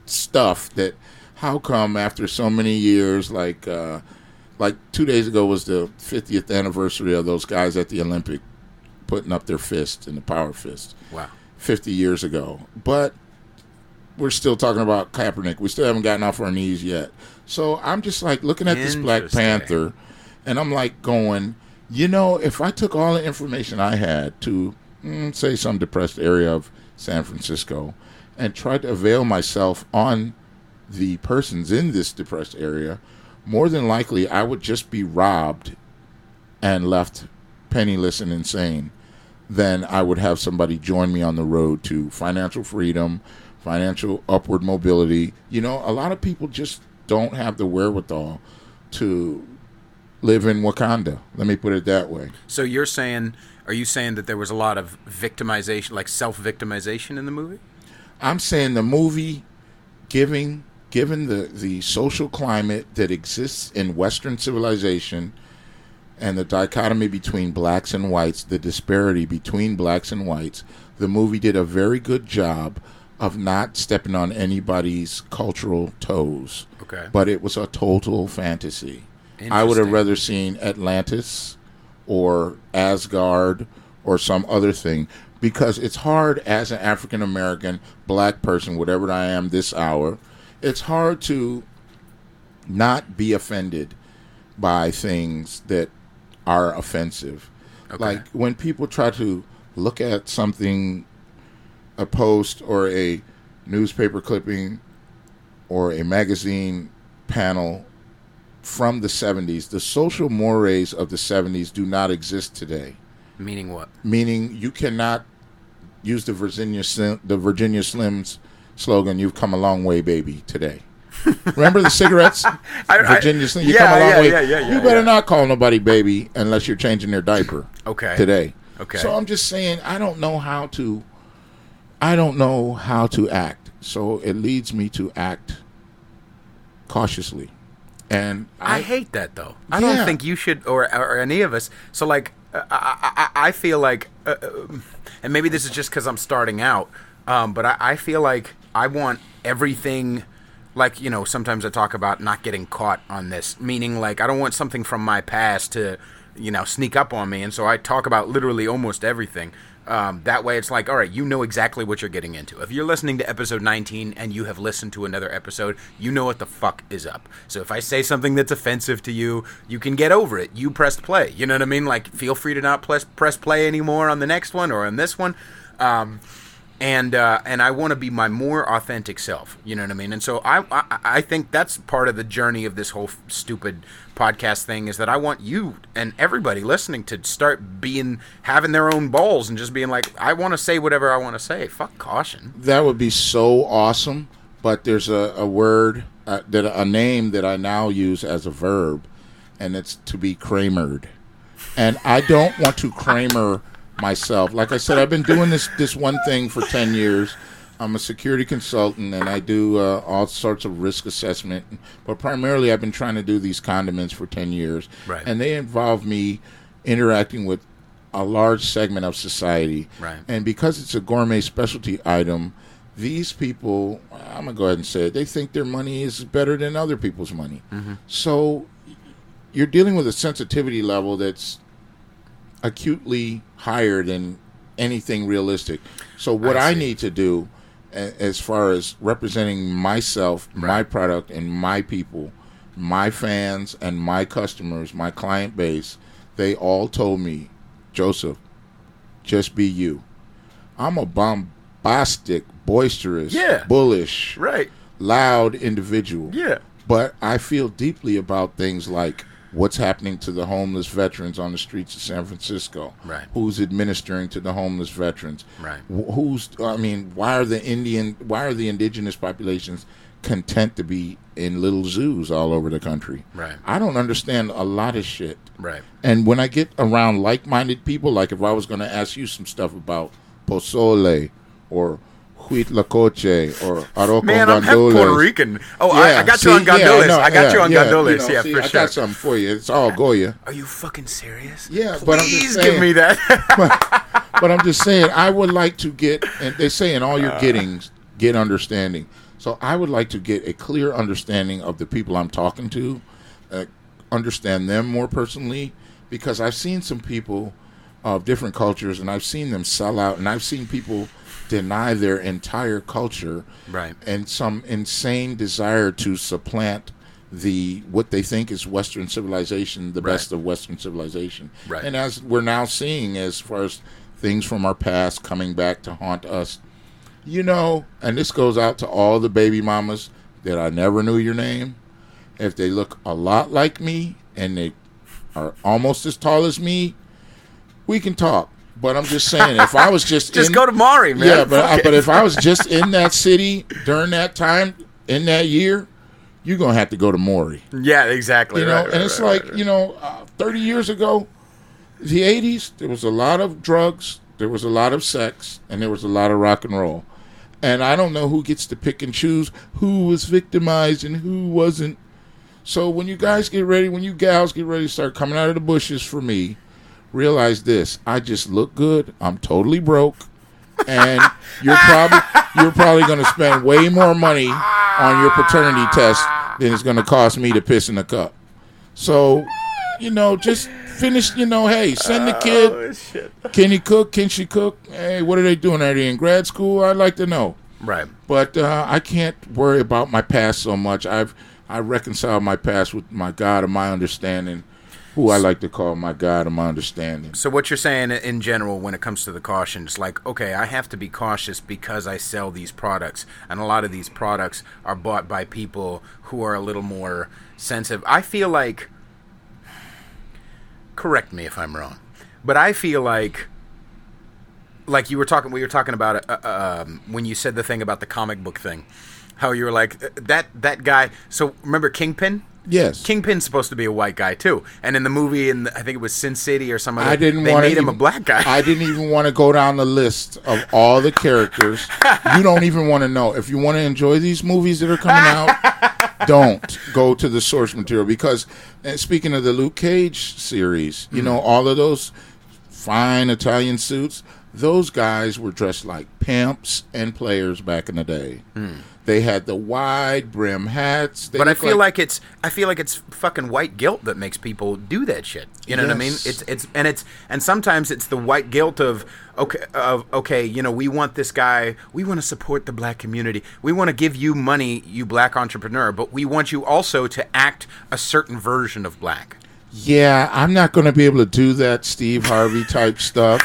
stuff that, how come after so many years, like 2 days ago was the 50th anniversary of those guys at the Olympic putting up their fist in the power fist. Wow. 50 years ago. But we're still talking about Kaepernick. We still haven't gotten off our knees yet. So I'm just like looking at this Black Panther, and I'm like going, if I took all the information I had to, say, some depressed area of San Francisco, and tried to avail myself on the persons in this depressed area, more than likely I would just be robbed and left penniless and insane. Then I would have somebody join me on the road to financial freedom, financial upward mobility. A lot of people just don't have the wherewithal to live in Wakanda. Let me put it that way. So are you saying that there was a lot of victimization, like self-victimization in the movie? I'm saying the movie, given the social climate that exists in Western civilization and the dichotomy between blacks and whites, the disparity between blacks and whites, the movie did a very good job of not stepping on anybody's cultural toes. Okay. But it was a total fantasy. I would have rather seen Atlantis or Asgard or some other thing, because it's hard as an African American black person, whatever I am this hour, it's hard to not be offended by things that are offensive. Okay. Like when people try to look at something, a post or a newspaper clipping or a magazine panel from the 70s, the social mores of the 70s do not exist today. Meaning what? Meaning you cannot use the Virginia Slims slogan, "You've come a long way, baby," today. Remember the cigarettes? Virginia Slims, you come a long way. You better not call nobody baby unless you're changing their diaper. Okay. Today. Okay. So I'm just saying, I don't know how to act. So it leads me to act cautiously. And I hate that, though. I don't think you should, or any of us. So, like, I feel like, and maybe this is just because I'm starting out, but I feel like I want everything, like, you know, sometimes I talk about not getting caught on this, meaning, like, I don't want something from my past to, you know, sneak up on me, and so I talk about literally almost everything. That way it's like, all right, you know exactly what you're getting into. If you're listening to episode 19 and you have listened to another episode, you know what the fuck is up. So if I say something that's offensive to you, you can get over it. You pressed play. You know what I mean? Like, feel free to not press play anymore on the next one or on this one. And I want to be my more authentic self. You know what I mean? And so I think that's part of the journey of this whole stupid podcast thing, is that I want you and everybody listening to start having their own balls and just being like, I want to say whatever I want to say. Fuck caution. That would be so awesome. But there's a word, a name that I now use as a verb, and it's to be Kramered. And I don't want to Kramer myself. Like I said, I've been doing this one thing for 10 years. I'm a security consultant, and I do all sorts of risk assessment. But primarily, I've been trying to do these condiments for 10 years. Right. And they involve me interacting with a large segment of society. Right. And because it's a gourmet specialty item, these people, I'm going to go ahead and say it, they think their money is better than other people's money. Mm-hmm. So you're dealing with a sensitivity level that's acutely higher than anything realistic. So what I need to do, as far as representing myself, my product, and my people, my fans and my customers, my client base, they all told me, Joseph, just be you. I'm a bombastic, boisterous, bullish, loud individual. Yeah. But I feel deeply about things like what's happening to the homeless veterans on the streets of San Francisco. Right. Who's administering to the homeless veterans? Right. Why are the indigenous populations content to be in little zoos all over the country? Right. I don't understand a lot of shit. Right. And when I get around like-minded people, like if I was going to ask you some stuff about pozole or huitlacoche or arroz con Man, I'm half gandules. Puerto Rican. Oh, I got you on gandules. I got you on gandules. For sure. I got something for you. It's all Goya. Are you fucking serious? Yeah, Please but I'm just saying, give me that. but I'm just saying, I would like to get, and they say in all your gettings, get understanding. So I would like to get a clear understanding of the people I'm talking to, understand them more personally, because I've seen some people of different cultures, and I've seen them sell out, and I've seen people deny their entire culture, and some insane desire to supplant what they think is Western civilization, the best of Western civilization. Right. And as we're now seeing, as far as things from our past coming back to haunt us, and this goes out to all the baby mamas that I never knew your name. If they look a lot like me and they are almost as tall as me, we can talk. But I'm just saying, if I was just go to Maury, man. Yeah, but if I was just in that city during that time, in that year, you're going to have to go to Maury. Yeah, exactly. And it's 30 years ago, the 80s, there was a lot of drugs, there was a lot of sex, and there was a lot of rock and roll. And I don't know who gets to pick and choose who was victimized and who wasn't. So when you guys get ready, when you gals get ready to start coming out of the bushes for me, realize this: I just look good. I'm totally broke, and you're probably going to spend way more money on your paternity test than it's going to cost me to piss in a cup. So, just finish. Hey, send the kid. Oh, shit. Can he cook? Can she cook? Hey, what are they doing? Are they in grad school? I'd like to know. Right. But I can't worry about my past so much. I reconcile my past with my God and my understanding. who I like to call my God of my understanding. So what you're saying in general when it comes to the caution, it's like, okay, I have to be cautious because I sell these products, and a lot of these products are bought by people who are a little more sensitive. I feel like, correct me if I'm wrong, but I feel like we were talking about when you said the thing about the comic book thing, how you were like that guy. So remember Kingpin? Yes. Kingpin's supposed to be a white guy too, and in the movie, I think it was Sin City or some other, they made him a black guy. I didn't even want to go down the list of all the characters. You don't even want to know. If you want to enjoy these movies that are coming out, don't go to the source material, because, and speaking of the Luke Cage series, you know, all of those fine Italian suits, those guys were dressed like pimps and players back in the day. They had the wide brim hats. But I feel like it's fucking white guilt that makes people do that shit. You know what I mean? And sometimes it's the white guilt of okay, you know, we want this guy, we want to support the black community. We want to give you money, you black entrepreneur, but we want you also to act a certain version of black. Yeah, I'm not going to be able to do that Steve Harvey type stuff.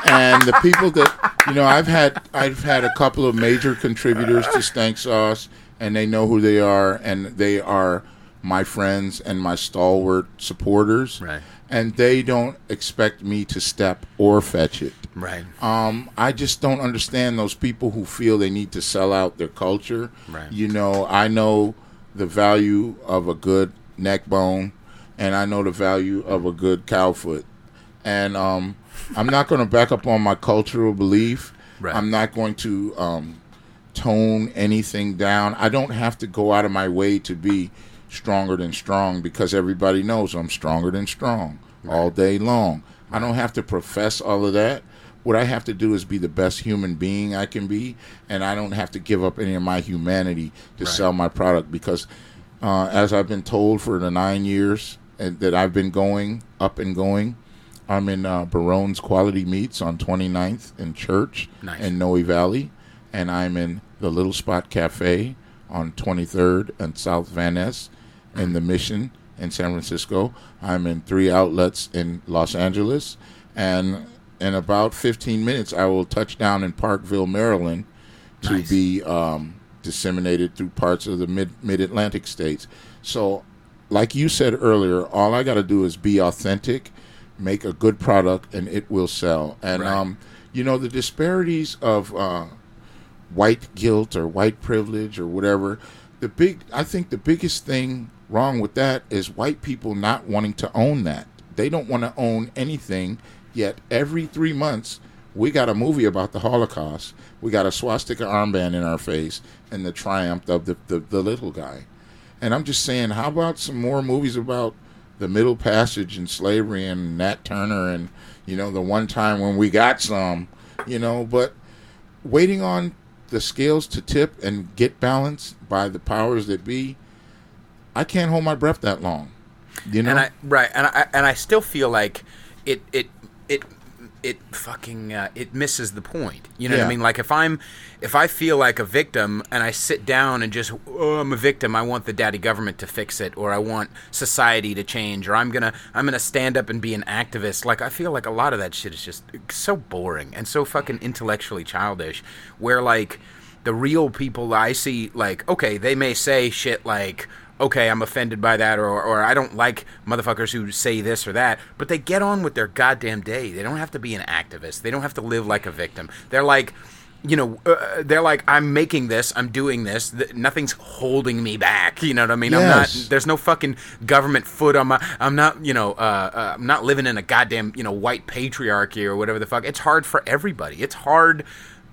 And the people that, you know, I've had a couple of major contributors to Stank Sauce, and they know who they are, and they are my friends and my stalwart supporters. Right. And they don't expect me to step or fetch it. Right. I just don't understand those people who feel they need to sell out their culture. Right. You know, I know the value of a good neck bone, and I know the value of a good cow foot. And I'm not going to back up on my cultural belief. Right. I'm not going to tone anything down. I don't have to go out of my way to be stronger than strong, because everybody knows I'm stronger than strong all day long. I don't have to profess all of that. What I have to do is be the best human being I can be, and I don't have to give up any of my humanity to sell my product, because as I've been told for the 9 years that I've been going, I'm in Barone's Quality Meats on 29th and Church in Noe Valley, and I'm in the Little Spot Cafe on 23rd and South Van Ness in the Mission in San Francisco. I'm in 3 outlets in Los Angeles, and in about 15 minutes I will touch down in Parkville, Maryland, to be disseminated through parts of the mid-Atlantic states. So, like you said earlier, all I got to do is be authentic, make a good product, and it will sell. And you know, the disparities of white guilt or white privilege or whatever, I think the biggest thing wrong with that is white people not wanting to own that. They don't want to own anything, yet every 3 months we got a movie about the Holocaust. We got a swastika armband in our face and the triumph of the little guy. And I'm just saying, how about some more movies about the Middle Passage and slavery and Nat Turner and, you know, the one time when we got some, you know, but waiting on the scales to tip and get balanced by the powers that be, I can't hold my breath that long, you know. And I still feel like it misses the point. You know what I mean? Like if I feel like a victim and I sit down and just, I'm a victim, I want the daddy government to fix it, or I want society to change, or I'm gonna stand up and be an activist. Like I feel like a lot of that shit is just so boring and so fucking intellectually childish, where like the real people I see, like, okay, they may say shit like, okay, I'm offended by that, or I don't like motherfuckers who say this or that, but they get on with their goddamn day. They don't have to be an activist. They don't have to live like a victim. They're like, you know, I'm making this, I'm doing this, nothing's holding me back, you know what I mean? Yes. There's no fucking government foot on I'm not living in a goddamn, you know, white patriarchy or whatever the fuck. It's hard for everybody. It's hard.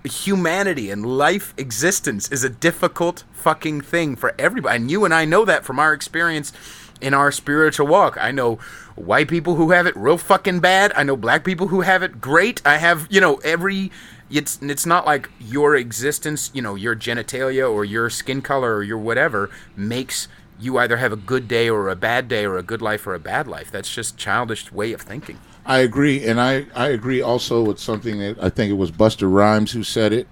Humanity and life existence is a difficult fucking thing for everybody, and you and I know that from our experience in our spiritual walk. I know white people who have it real fucking bad. I know black people who have it great. I have, you know, it's not like your existence, you know, your genitalia or your skin color or your whatever makes you either have a good day or a bad day, or a good life or a bad life. That's just childish way of thinking. I agree, and I agree also with something that I think it was Busta Rhymes who said it.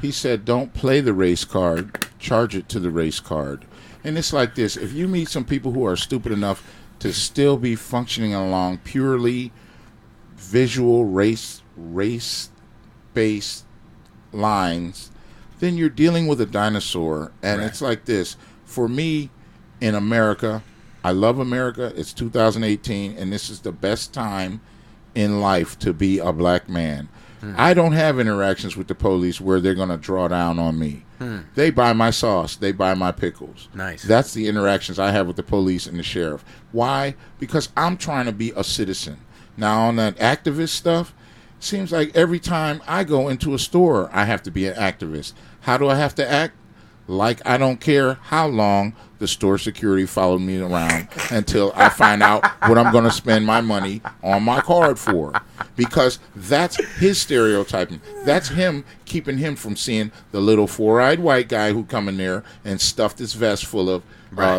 He said, don't play the race card, charge it to the race card. And it's like this. If you meet some people who are stupid enough to still be functioning along purely visual race-based lines, then you're dealing with a dinosaur. And it's like this. For me, in America, I love America. It's 2018, and this is the best time in life to be a black man. I don't have interactions with the police where they're going to draw down on me. They buy my sauce. They buy my pickles. Nice. That's the interactions I have with the police and the sheriff. Why? Because I'm trying to be a citizen. Now, on that activist stuff, seems like every time I go into a store, I have to be an activist. How do I have to act? Like I don't care how long the store security followed me around until I find out what I'm going to spend my money on my card for. Because that's his stereotyping. That's him keeping him from seeing the little four-eyed white guy who come in there and stuffed his vest full of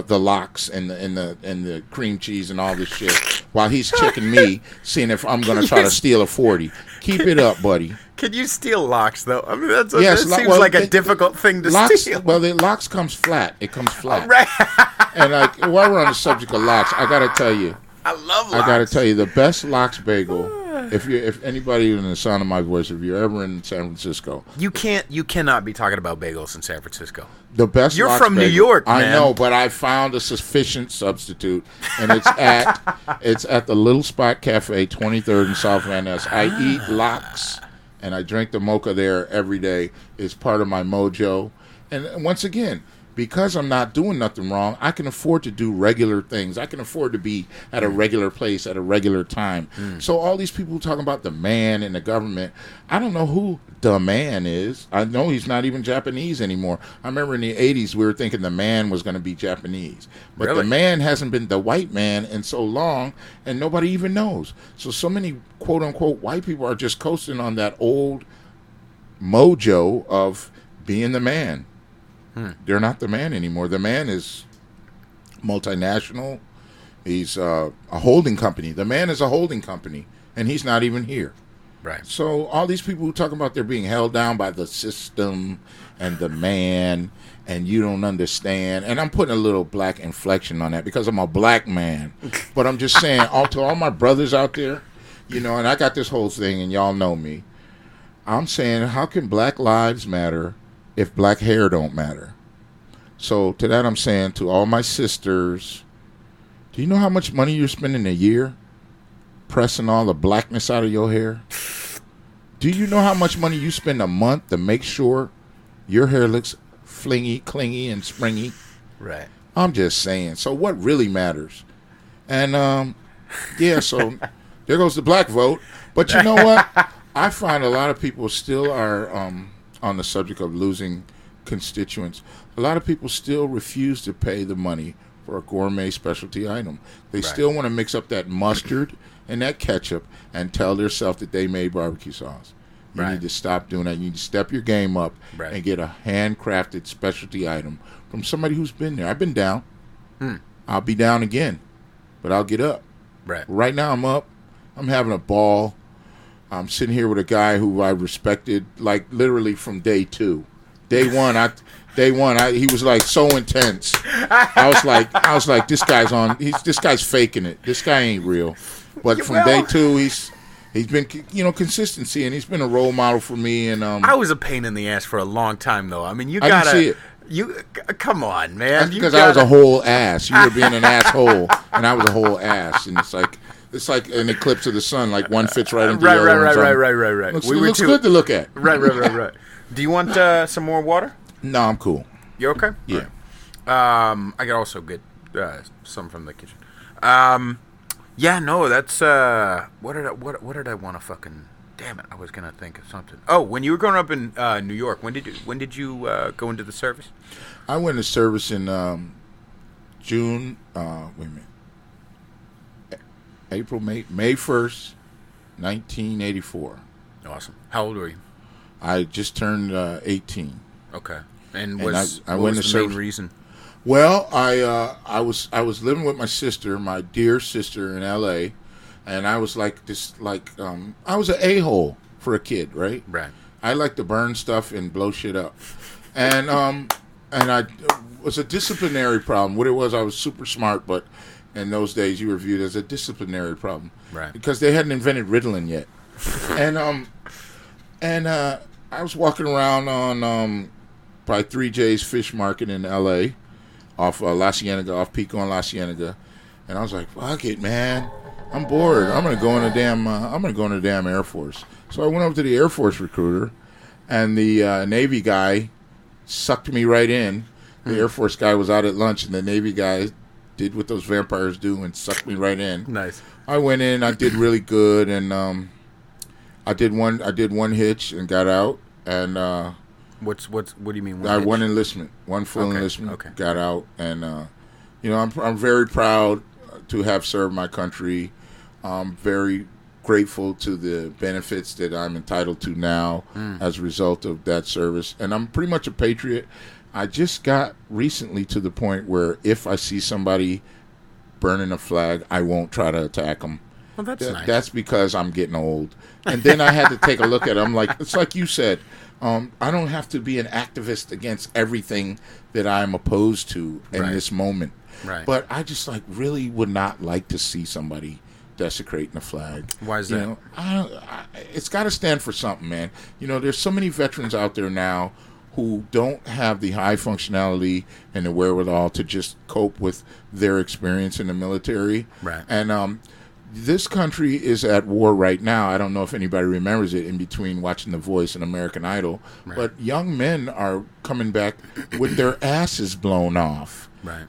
the lox and the cream cheese and all this shit, while he's checking me, seeing if I'm going to try to steal a 40. Keep it up, buddy. Can you steal lox, though? I mean, that seems like a difficult thing to steal. Well, the lox comes flat. It comes flat. Right. And like, while we're on the subject of lox, I got to tell you. I love lox. I got to tell you, the best lox bagel, if anybody in the sound of my voice, if you're ever in San Francisco. You cannot be talking about bagels in San Francisco. The best You're lox from bagel, New York, man. I know, but I found a sufficient substitute, and it's at the Little Spot Cafe, 23rd and South Van Ness. I eat lox, and I drink the mocha there every day. It's part of my mojo. And once again, because I'm not doing nothing wrong, I can afford to do regular things. I can afford to be at a regular place at a regular time. So all these people talking about the man and the government, I don't know who the man is. I know he's not even Japanese anymore. I remember in the 80s we were thinking the man was going to be Japanese. But Really? the man hasn't been the white man in so long, and nobody even knows. So many quote-unquote white people are just coasting on that old mojo of being the man. They're not the man anymore. The man is multinational. He's a holding company. The man is a holding company, and he's not even here. Right. So all these people who talk about they're being held down by the system and the man, and you don't understand. And I'm putting a little black inflection on that because I'm a black man. But I'm just saying, to all my brothers out there, and I got this whole thing, and y'all know me. I'm saying, how can black lives matter if black hair don't matter? So to that I'm saying, to all my sisters, do you know how much money you're spending a year pressing all the blackness out of your hair? Do you know how much money you spend a month to make sure your hair looks flingy, clingy, and springy? Right. I'm just saying. So what really matters? And so there goes the black vote. But you know what? I find a lot of people still are on the subject of losing constituents. A lot of people still refuse to pay the money for a gourmet specialty item. They still want to mix up that mustard and that ketchup and tell themselves that they made barbecue sauce. You need to stop doing that. You need to step your game up and get a handcrafted specialty item from somebody who's been there. I've been down. I'll be down again, but I'll get up. Right now I'm up. I'm having a ball. I'm sitting here with a guy who I respected, like literally from day two. Day one, he was like so intense. I was like, this guy's faking it. This guy ain't real. But from day two, he's been, consistency, and he's been a role model for me. And I was a pain in the ass for a long time, though. I mean, you I gotta didn't see it. Come on, man. That's because I was a whole ass. You were being an asshole, and I was a whole ass. And it's like an eclipse of the sun. Like one fits right into the other. Right. It looks good to look at. Right. Do you want some more water? No, I'm cool. You okay? Yeah. I could also get some from the kitchen. Yeah, no, that's what did I want to fucking? Damn it! I was gonna think of something. Oh, when you were growing up in New York, when did you go into the service? I went into service in June. Wait a minute. April, May 1st, 1984. Awesome. How old were you? I just turned 18. Okay. And what was the main reason? Well, I was living with my sister, my dear sister in L.A., and I was like I was an a-hole for a kid, right? Right. I like to burn stuff and blow shit up, and I was a disciplinary problem. What it was, I was super smart, but in those days, you were viewed as a disciplinary problem, right? Because they hadn't invented Ritalin yet. and I was walking around on by 3J's Fish Market in L.A. off La Cienega, off Pico and La Cienega, and I was like, "Fuck it, man! I'm bored. I'm gonna go in the damn Air Force." So I went over to the Air Force recruiter, and the Navy guy sucked me right in. The Air Force guy was out at lunch, and the Navy guy did what those vampires do and sucked me right in. Nice. I went in, I did really good, and I did one hitch and got out. And what do you mean? I won enlistment, one full enlistment, got out, and I'm very proud to have served my country. I'm very grateful to the benefits that I'm entitled to now as a result of that service, and I'm pretty much a patriot. I just got recently to the point where if I see somebody burning a flag, I won't try to attack them. Well, that's nice. That's because I'm getting old. And then I had to take a look at it. I'm like, it's like you said, I don't have to be an activist against everything that I'm opposed to in this moment. Right. But I just really would not like to see somebody desecrating a flag. Why is that? It's got to stand for something, man. There's so many veterans out there now who don't have the high functionality and the wherewithal to just cope with their experience in the military. Right. And this country is at war right now. I don't know if anybody remembers it in between watching The Voice and American Idol. Right. But young men are coming back with their asses blown off. Right.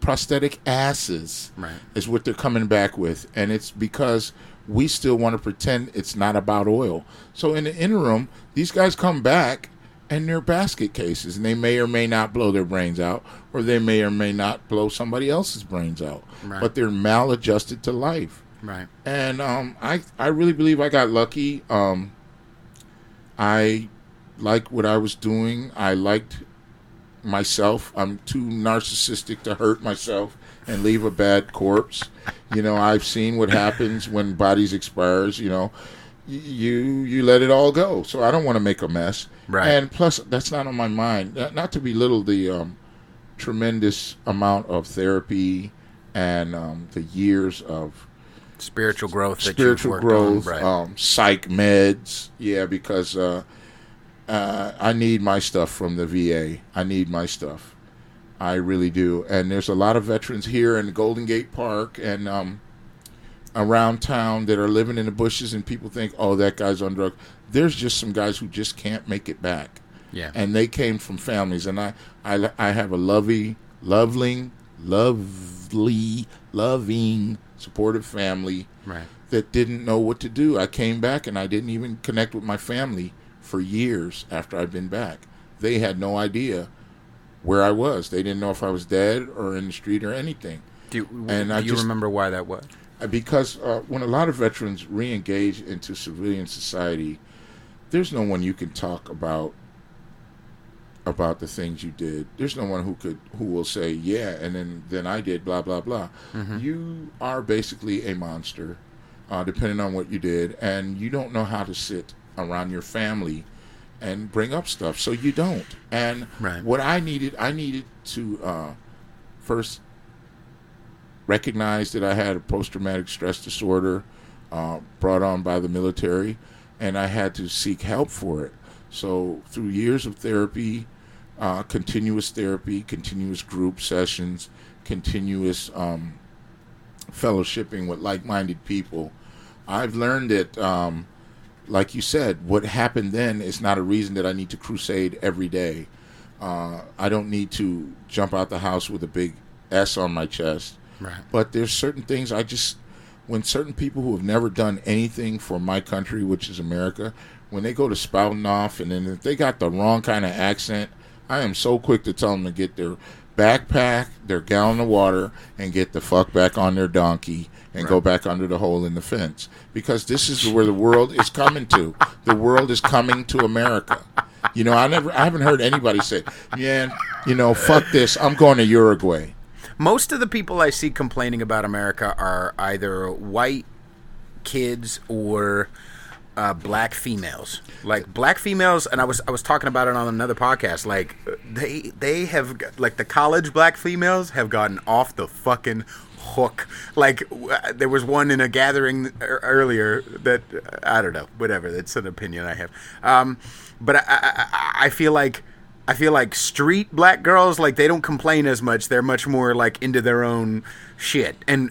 Prosthetic asses is what they're coming back with. And it's because we still want to pretend it's not about oil. So in the interim, these guys come back and they're basket cases, and they may or may not blow their brains out, or they may or may not blow somebody else's brains out. Right. But they're maladjusted to life. Right. And I really believe I got lucky. I liked what I was doing. I liked myself. I'm too narcissistic to hurt myself and leave a bad corpse. I've seen what happens when bodies expires. You let it all go. So I don't want to make a mess. Right. And plus, that's not on my mind. Not to belittle the tremendous amount of therapy and the years of spiritual growth, psych meds. Yeah, because I need my stuff from the VA. I need my stuff. I really do. And there's a lot of veterans here in Golden Gate Park and around town that are living in the bushes, and people think, oh, that guy's on drugs. There's just some guys who just can't make it back. Yeah. And they came from families. And I have a loving, supportive family that didn't know what to do. I came back, and I didn't even connect with my family for years after I'd been back. They had no idea where I was. They didn't know if I was dead or in the street or anything. Do you remember why that was? Because when a lot of veterans re-engage into civilian society, there's no one you can talk about the things you did. There's no one who will say, yeah, and then I did blah blah blah. Mm-hmm. You are basically a monster, depending on what you did, and you don't know how to sit around your family and bring up stuff, so you don't. And what I needed to first recognize that I had a post-traumatic stress disorder brought on by the military, and I had to seek help for it. So through years of therapy, continuous group sessions, continuous fellowshipping with like-minded people, I've learned that, like you said, what happened then is not a reason that I need to crusade every day. I don't need to jump out the house with a big S on my chest. Right. But there's certain things when certain people who have never done anything for my country, which is America, when they go to spouting off, and then if they got the wrong kind of accent, I am so quick to tell them to get their backpack, their gallon of water, and get the fuck back on their donkey and go back under the hole in the fence. Because this is where the world is coming to. The world is coming to America. I haven't heard anybody say, yeah, fuck this, I'm going to Uruguay. Most of the people I see complaining about America are either white kids or black females. Like black females, and I was talking about it on another podcast. Like they have, like, the college black females have gotten off the fucking hook. Like, there was one in a gathering earlier that, I don't know, whatever, that's an opinion I have. But I feel like street black girls, like, they don't complain as much. They're much more, like, into their own shit. And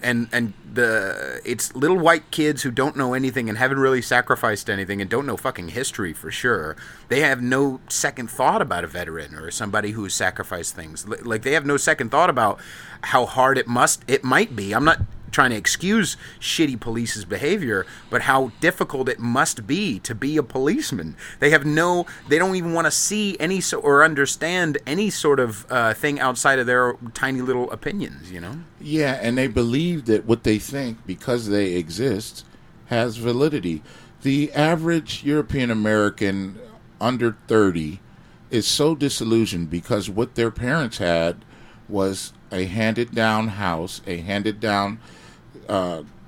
it's little white kids who don't know anything and haven't really sacrificed anything and don't know fucking history for sure. They have no second thought about a veteran or somebody who's sacrificed things. Like, they have no second thought about how hard it might be. I'm not trying to excuse shitty police's behavior, but how difficult it must be to be a policeman. They don't even want to see any or understand any sort of thing outside of their tiny little opinions, you know? Yeah, and they believe that what they think, because they exist, has validity. The average European American under 30 is so disillusioned because what their parents had was a handed-down house, a handed-down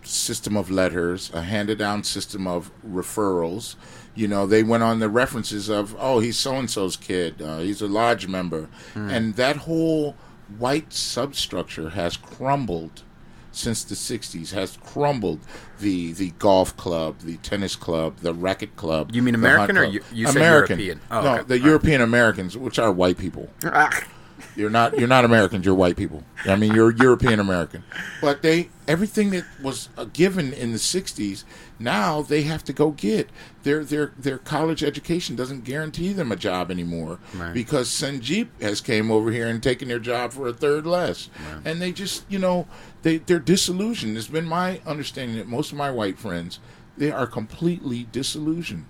system of letters, a handed-down system of referrals. You know, they went on the references of, oh, he's so-and-so's kid, he's a lodge member. And that whole white substructure has crumbled since the 60s, has crumbled. The golf club, the tennis club, the racket club. You mean American or you said American. European? Oh, no, okay. the European Americans, which are white people. You're not Americans, you're white people. I mean, you're European American. But everything that was given in the 60s, now they have to go get. Their college education doesn't guarantee them a job anymore, right, because Sanjeep has came over here and taken their job for a third less. Right. And they just, they're disillusioned. It's been my understanding that most of my white friends, they are completely disillusioned.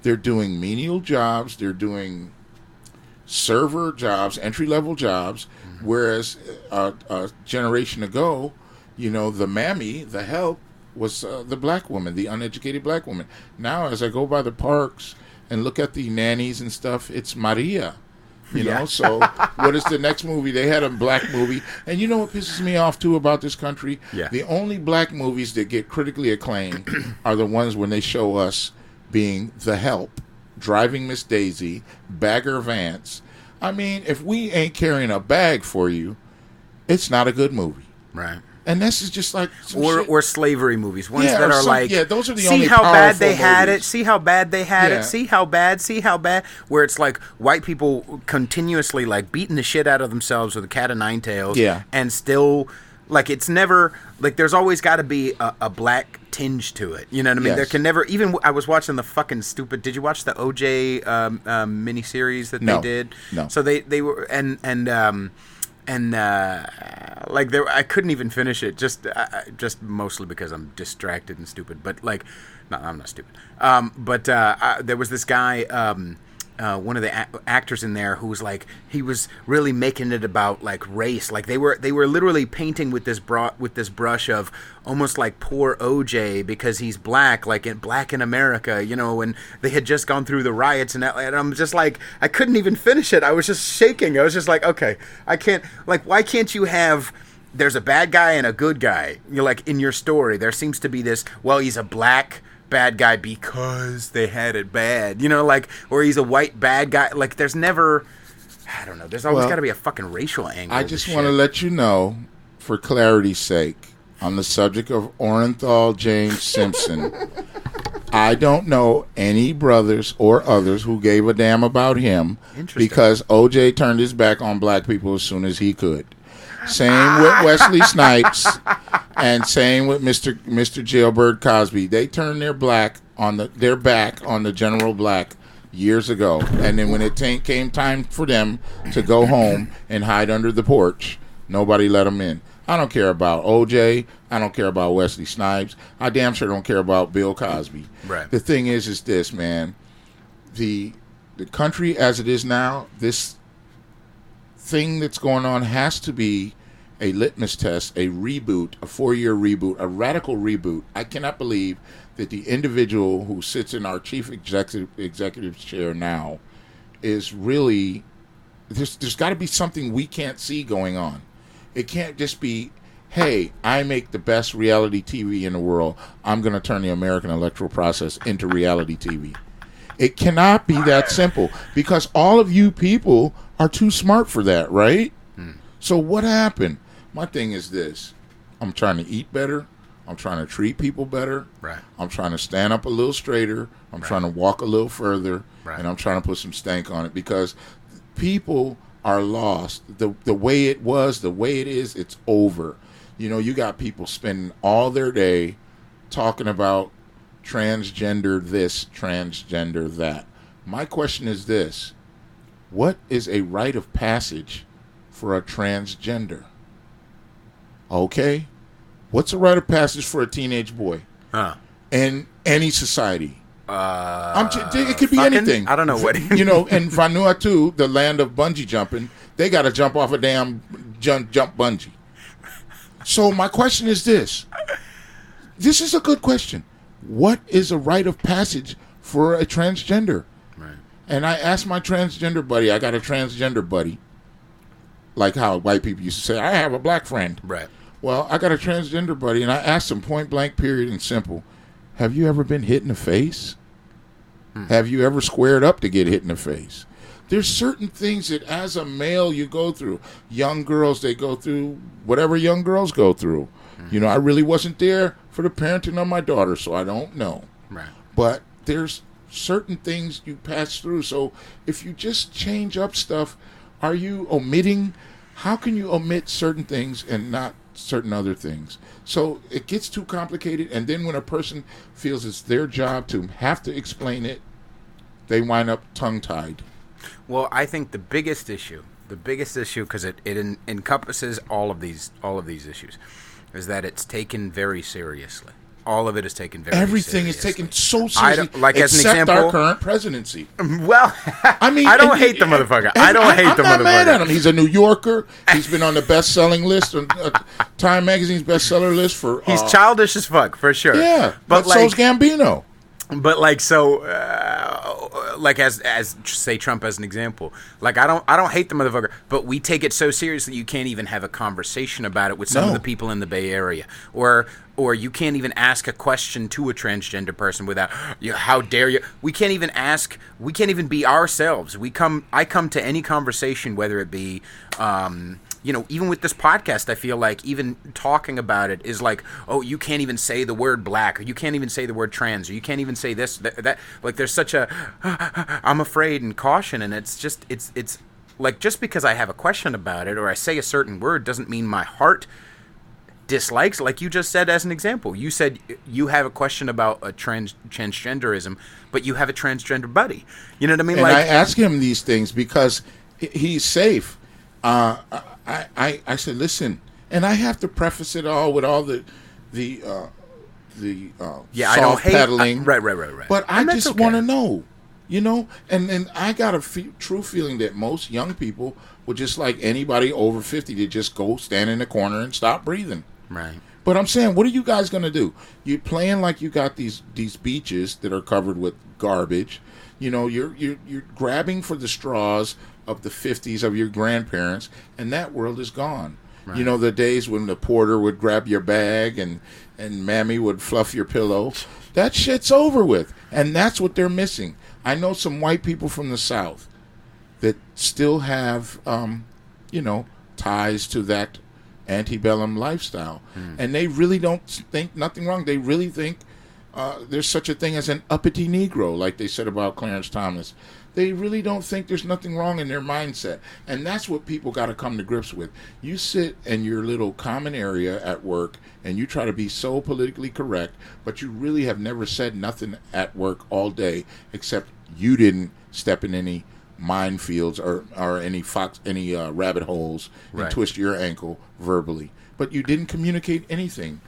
They're doing menial jobs, they're doing server jobs, entry-level jobs, whereas a generation ago, the mammy, the help, was the black woman, the uneducated black woman. Now, as I go by the parks and look at the nannies and stuff, it's Maria. You know, so what is the next movie? They had a black movie. And you know what pisses me off, too, about this country? Yeah. The only black movies that get critically acclaimed are the ones when they show us being the help, Driving Miss Daisy, Bagger Vance. I mean, if we ain't carrying a bag for you, it's not a good movie. Right. And this is just like or slavery movies, ones that are like, those are the see only how bad they movies. had it, see how bad they had it, see how bad, where it's like white people continuously like beating the shit out of themselves with a cat of nine tails, and still like it's never like there's always got to be a black tinge to it. You know what I mean? Yes. There can never even. I was watching the fucking stupid. Did you watch the OJ miniseries that they did? No. So they were and like there, I couldn't even finish it. Just mostly because I'm distracted and stupid. But like, no, I'm not stupid. But there was this guy. One of the actors in there who was like, he was really making it about like race. Like they were literally painting with this brush of almost like poor OJ because he's black, like black in America, and they had just gone through the riots and I'm just like, I couldn't even finish it. I was just shaking. I was just like, okay, I can't, like, why can't you have, there's a bad guy and a good guy. You're like, in your story, there seems to be this, well, he's a black bad guy because they had it bad, or he's a white bad guy. Like, there's never, I don't know, there's always got to be a fucking racial angle. I just want to let you know, for clarity's sake, on the subject of Orenthal James Simpson, I don't know any brothers or others who gave a damn about him because OJ turned his back on black people as soon as he could. Same with Wesley Snipes, and same with Mr. Jailbird Cosby. They turned their back on the general black years ago, and then when it came time for them to go home and hide under the porch, nobody let them in. I don't care about OJ. I don't care about Wesley Snipes. I damn sure don't care about Bill Cosby. Right. The thing is this, man. The country as it is now, this thing that's going on has to be a litmus test, a reboot, a 4-year reboot, a radical reboot. I cannot believe that the individual who sits in our chief executive chair now is really, there's got to be something we can't see going on. It can't just be, hey, I make the best reality TV in the world. I'm going to turn the American electoral process into reality TV. It cannot be that simple because all of you people are too smart for that, right? So what happened? My thing is this. I'm trying to eat better. I'm trying to treat people better. Right. I'm trying to stand up a little straighter. I'm trying to walk a little further. Right. And I'm trying to put some stank on it because people are lost. The way it was, the way it is, it's over. You know, you got people spending all their day talking about transgender this, transgender that. My question is this. What is a rite of passage for a transgender? Okay? What's a rite of passage for a teenage boy? In any society? It could be anything. I don't know what. You know, in Vanuatu, the land of bungee jumping, they got to jump off a damn jump bungee. So my question is this. This is a good question. What is a rite of passage for a transgender? Right. And I asked my transgender buddy, I got a transgender buddy, like how white people used to say, I have a black friend. Right. Well, I got a transgender buddy, and I asked him point blank, period, and simple, have you ever been hit in the face? Have you ever squared up to get hit in the face? There's certain things that as a male you go through. Young girls, they go through whatever young girls go through. You know, I really wasn't there for the parenting of my daughter, so I don't know. Right. But there's certain things you pass through. So if you just change up stuff, are you omitting? How can you omit certain things and not certain other things? So it gets too complicated, and then when a person feels it's their job to have to explain it, they wind up tongue-tied. Well, I think the biggest issue, because it encompasses all of these issues, is that it's taken very seriously. All of it is taken very Everything seriously. is taken so seriously, like as an example, our current presidency. Well, I mean, I don't hate the motherfucker. I'm not motherfucker. mad at him. He's a New Yorker. He's been on the best-selling list, Time Magazine's bestseller list for. He's childish as fuck, for sure. Yeah, but so's Gambino. But like so, like as say Trump as an example, like I don't hate the motherfucker, but we take it so seriously you can't even have a conversation about it with some of the people in the Bay Area, or you can't even ask a question to a transgender person without, how dare you? We can't even ask. We can't even be ourselves. I come to any conversation, whether it be. Even with this podcast, I feel like even talking about it is like, oh, you can't even say the word black, or you can't even say the word trans, or you can't even say this, that. Like, there's such a, I'm afraid and caution, and it's like, just because I have a question about it or I say a certain word doesn't mean my heart dislikes. Like you just said as an example, you said you have a question about a transgenderism, but you have a transgender buddy. You know what I mean? And I ask him these things because he's safe. I said, listen, and I have to preface it all with all the soft pedaling. Right. But I just want to know, and then I got a true feeling that most young people would just like anybody over 50 to just go stand in the corner and stop breathing. Right. But I'm saying, what are you guys going to do? You're playing like you got these beaches that are covered with garbage. You're grabbing for the straws of the 50s of your grandparents, and that world is gone. Right. The days when the porter would grab your bag and mammy would fluff your pillow. That shit's over with, and that's what they're missing. I know some white people from the South that still have, ties to that antebellum lifestyle, and they really don't think nothing wrong. They really think there's such a thing as an uppity Negro, like they said about Clarence Thomas. They really don't think there's nothing wrong in their mindset. And that's what people got to come to grips with. You sit in your little common area at work and you try to be so politically correct, but you really have never said nothing at work all day except you didn't step in any minefields or any rabbit holes and twist your ankle verbally. But you didn't communicate anything.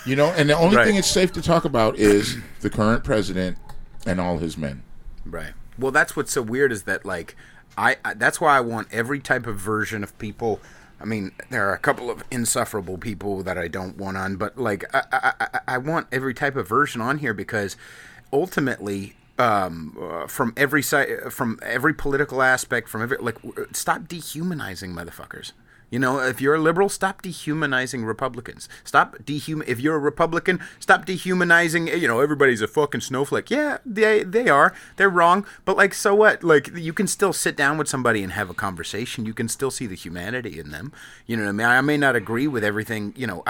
And the only thing it's safe to talk about is the current president and all his men. Right. Well, that's what's so weird is that, like, I that's why I want every type of version of people. I mean, there are a couple of insufferable people that I don't want on, but, like, I want every type of version on here because ultimately, from every side, from every political aspect, stop dehumanizing motherfuckers. You know, if you're a liberal, stop dehumanizing Republicans. If you're a Republican, stop dehumanizing, you know, everybody's a fucking snowflake. Yeah, they are. They're wrong. But, like, so what? Like, you can still sit down with somebody and have a conversation. You can still see the humanity in them. You know what I mean? I may not agree with everything, you know,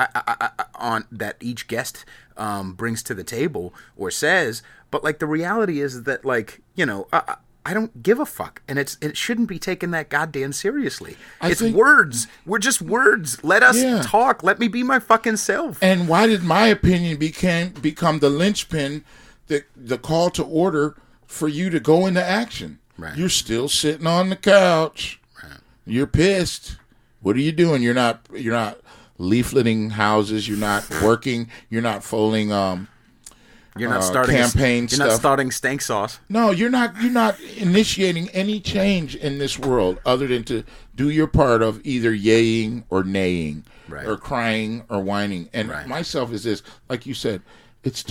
on that each guest brings to the table or says, but, like, the reality is that, like, you know, I don't give a fuck, and it shouldn't be taken that goddamn seriously. It's words. We're just words. Let us talk. Let me be my fucking self. And why did my opinion become the linchpin, the call to order for you to go into action? Right. You're still sitting on the couch. Right. You're pissed. What are you doing? You're not leafleting houses. You're not working. You're not folding You're not starting campaign stuff. You're not starting stank sauce. No, you're not initiating any change in this world other than to do your part of either yaying or naying, right, or crying or whining. And myself is this, like you said, it's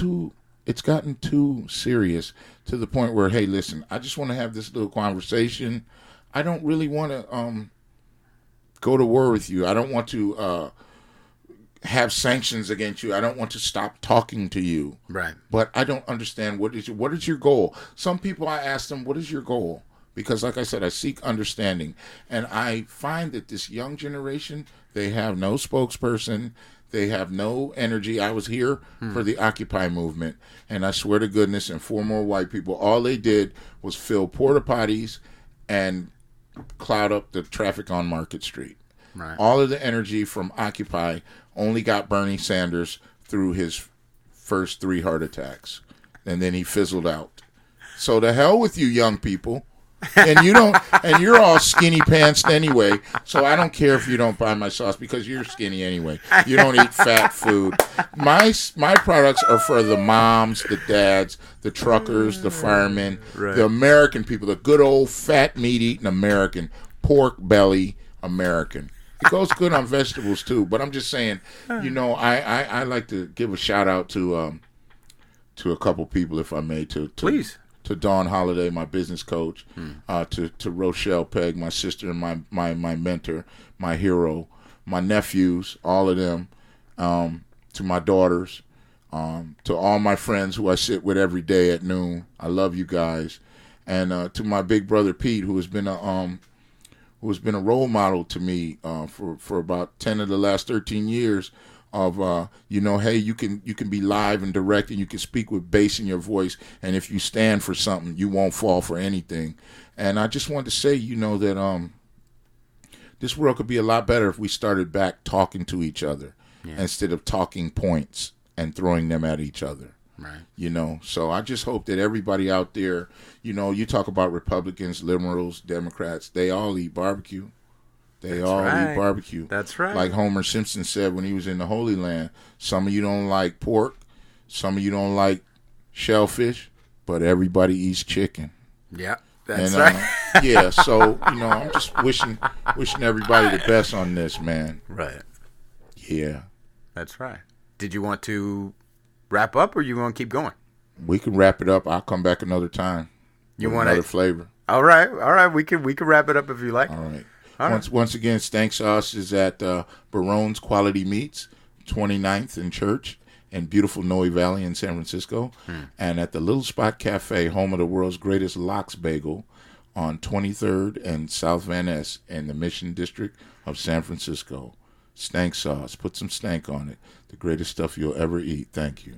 gotten too serious to the point where, hey, listen, I just want to have this little conversation. I don't really want to go to war with you. I don't want to have sanctions against you. I don't want to stop talking to you. Right. But I don't understand what is your goal. Some people, I ask them, what is your goal? Because like I said, I seek understanding. And I find that this young generation, they have no spokesperson. They have no energy. I was here for the Occupy movement. And I swear to goodness, and 4 more white people, all they did was fill porta potties and cloud up the traffic on Market Street. Right. All of the energy from Occupy only got Bernie Sanders through his first 3 heart attacks, and then he fizzled out. So to hell with you, young people, and you're all skinny pants anyway. So I don't care if you don't buy my sauce because you're skinny anyway. You don't eat fat food. My products are for the moms, the dads, the truckers, the firemen, the American people, the good old fat meat eating American, pork belly American. It goes good on vegetables too, but I'm just saying, you know, I like to give a shout out to a couple people, if I may, please, to Dawn Holiday, my business coach, to Rochelle Pegg, my sister and my mentor, my hero, my nephews, all of them, to my daughters, to all my friends who I sit with every day at noon. I love you guys, and to my big brother Pete, who has been a role model to me for about 10 of the last 13 years of, you know, hey, you can be live and direct and you can speak with bass in your voice. And if you stand for something, you won't fall for anything. And I just wanted to say, you know, that this world could be a lot better if we started back talking to each other instead of talking points and throwing them at each other. Right. You know, so I just hope that everybody out there, you know, you talk about Republicans, liberals, Democrats, they all eat barbecue. They all eat barbecue. That's right. Like Homer Simpson said when he was in the Holy Land, some of you don't like pork, some of you don't like shellfish, but everybody eats chicken. Yeah, that's right. Yeah, so, you know, I'm just wishing everybody the best on this, man. Right. Yeah. That's right. Did you want to wrap up, or you want to keep going? We can wrap it up. I'll come back another time. You want another flavor? All right. We can wrap it up if you like. All right. Once again, Stank Sauce is at Barone's Quality Meats, 29th and Church in beautiful Noe Valley in San Francisco, and at the Little Spot Cafe, home of the world's greatest lox bagel, on 23rd and South Van Ness in the Mission District of San Francisco. Stank Sauce. Put some stank on it. The greatest stuff you'll ever eat. Thank you.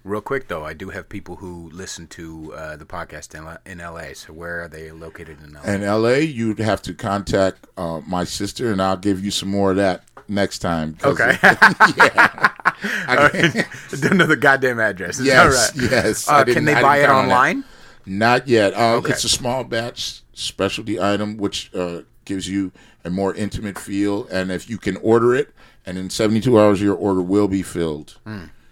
Real quick, though, I do have people who listen to the podcast in L.A., so where are they located in L.A.? In L.A., you'd have to contact my sister, and I'll give you some more of that next time. Okay. Yeah. I don't know the goddamn address. Yes, all right. Yes. Can they buy it online? Not yet. It's a small batch specialty item, which gives you a more intimate feel, and if you can order it, and in 72 hours, your order will be filled.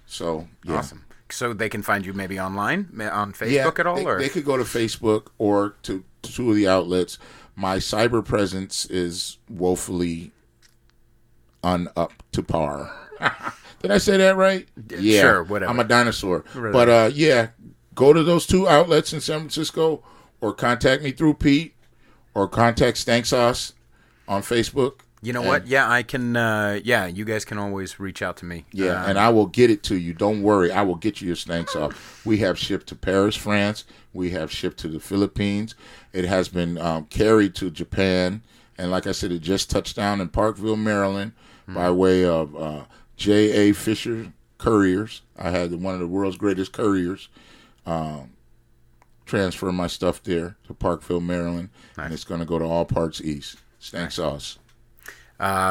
So, yeah. Awesome. So they can find you maybe online, on Facebook at all? They could go to Facebook or to 2 of the outlets. My cyber presence is woefully up to par. Did I say that right? Yeah. Sure, whatever. I'm a dinosaur. Really? But, go to those 2 outlets in San Francisco or contact me through Pete or contact Stank Sauce on Facebook You know what? Yeah, I can. Yeah, you guys can always reach out to me. Yeah, and I will get it to you. Don't worry. I will get you your stank sauce. We have shipped to Paris, France. We have shipped to the Philippines. It has been carried to Japan. And like I said, it just touched down in Parkville, Maryland by way of J.A. Fisher Couriers. I had one of the world's greatest couriers transfer my stuff there to Parkville, Maryland. Nice. And it's going to go to all parts east. Stank sauce.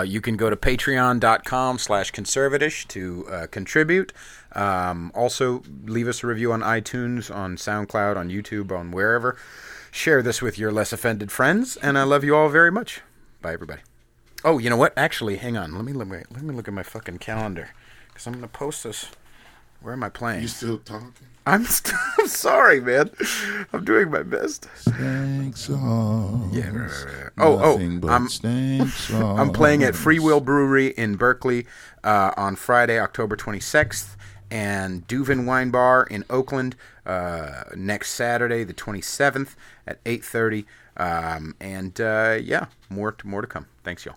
You can go to patreon.com/conservatish to contribute. Also, leave us a review on iTunes, on SoundCloud, on YouTube, on wherever. Share this with your less offended friends, and I love you all very much. Bye, everybody. Oh, you know what? Actually, hang on. Let me look at my fucking calendar, because I'm going to post this. Where am I playing? You still talking? I'm sorry, man. I'm doing my best. Stank sauce. Yeah. I'm playing at Free Will Brewery in Berkeley on Friday, October 26th, and Duvin Wine Bar in Oakland next Saturday, the 27th at 8:30. Yeah, more to come. Thanks, y'all.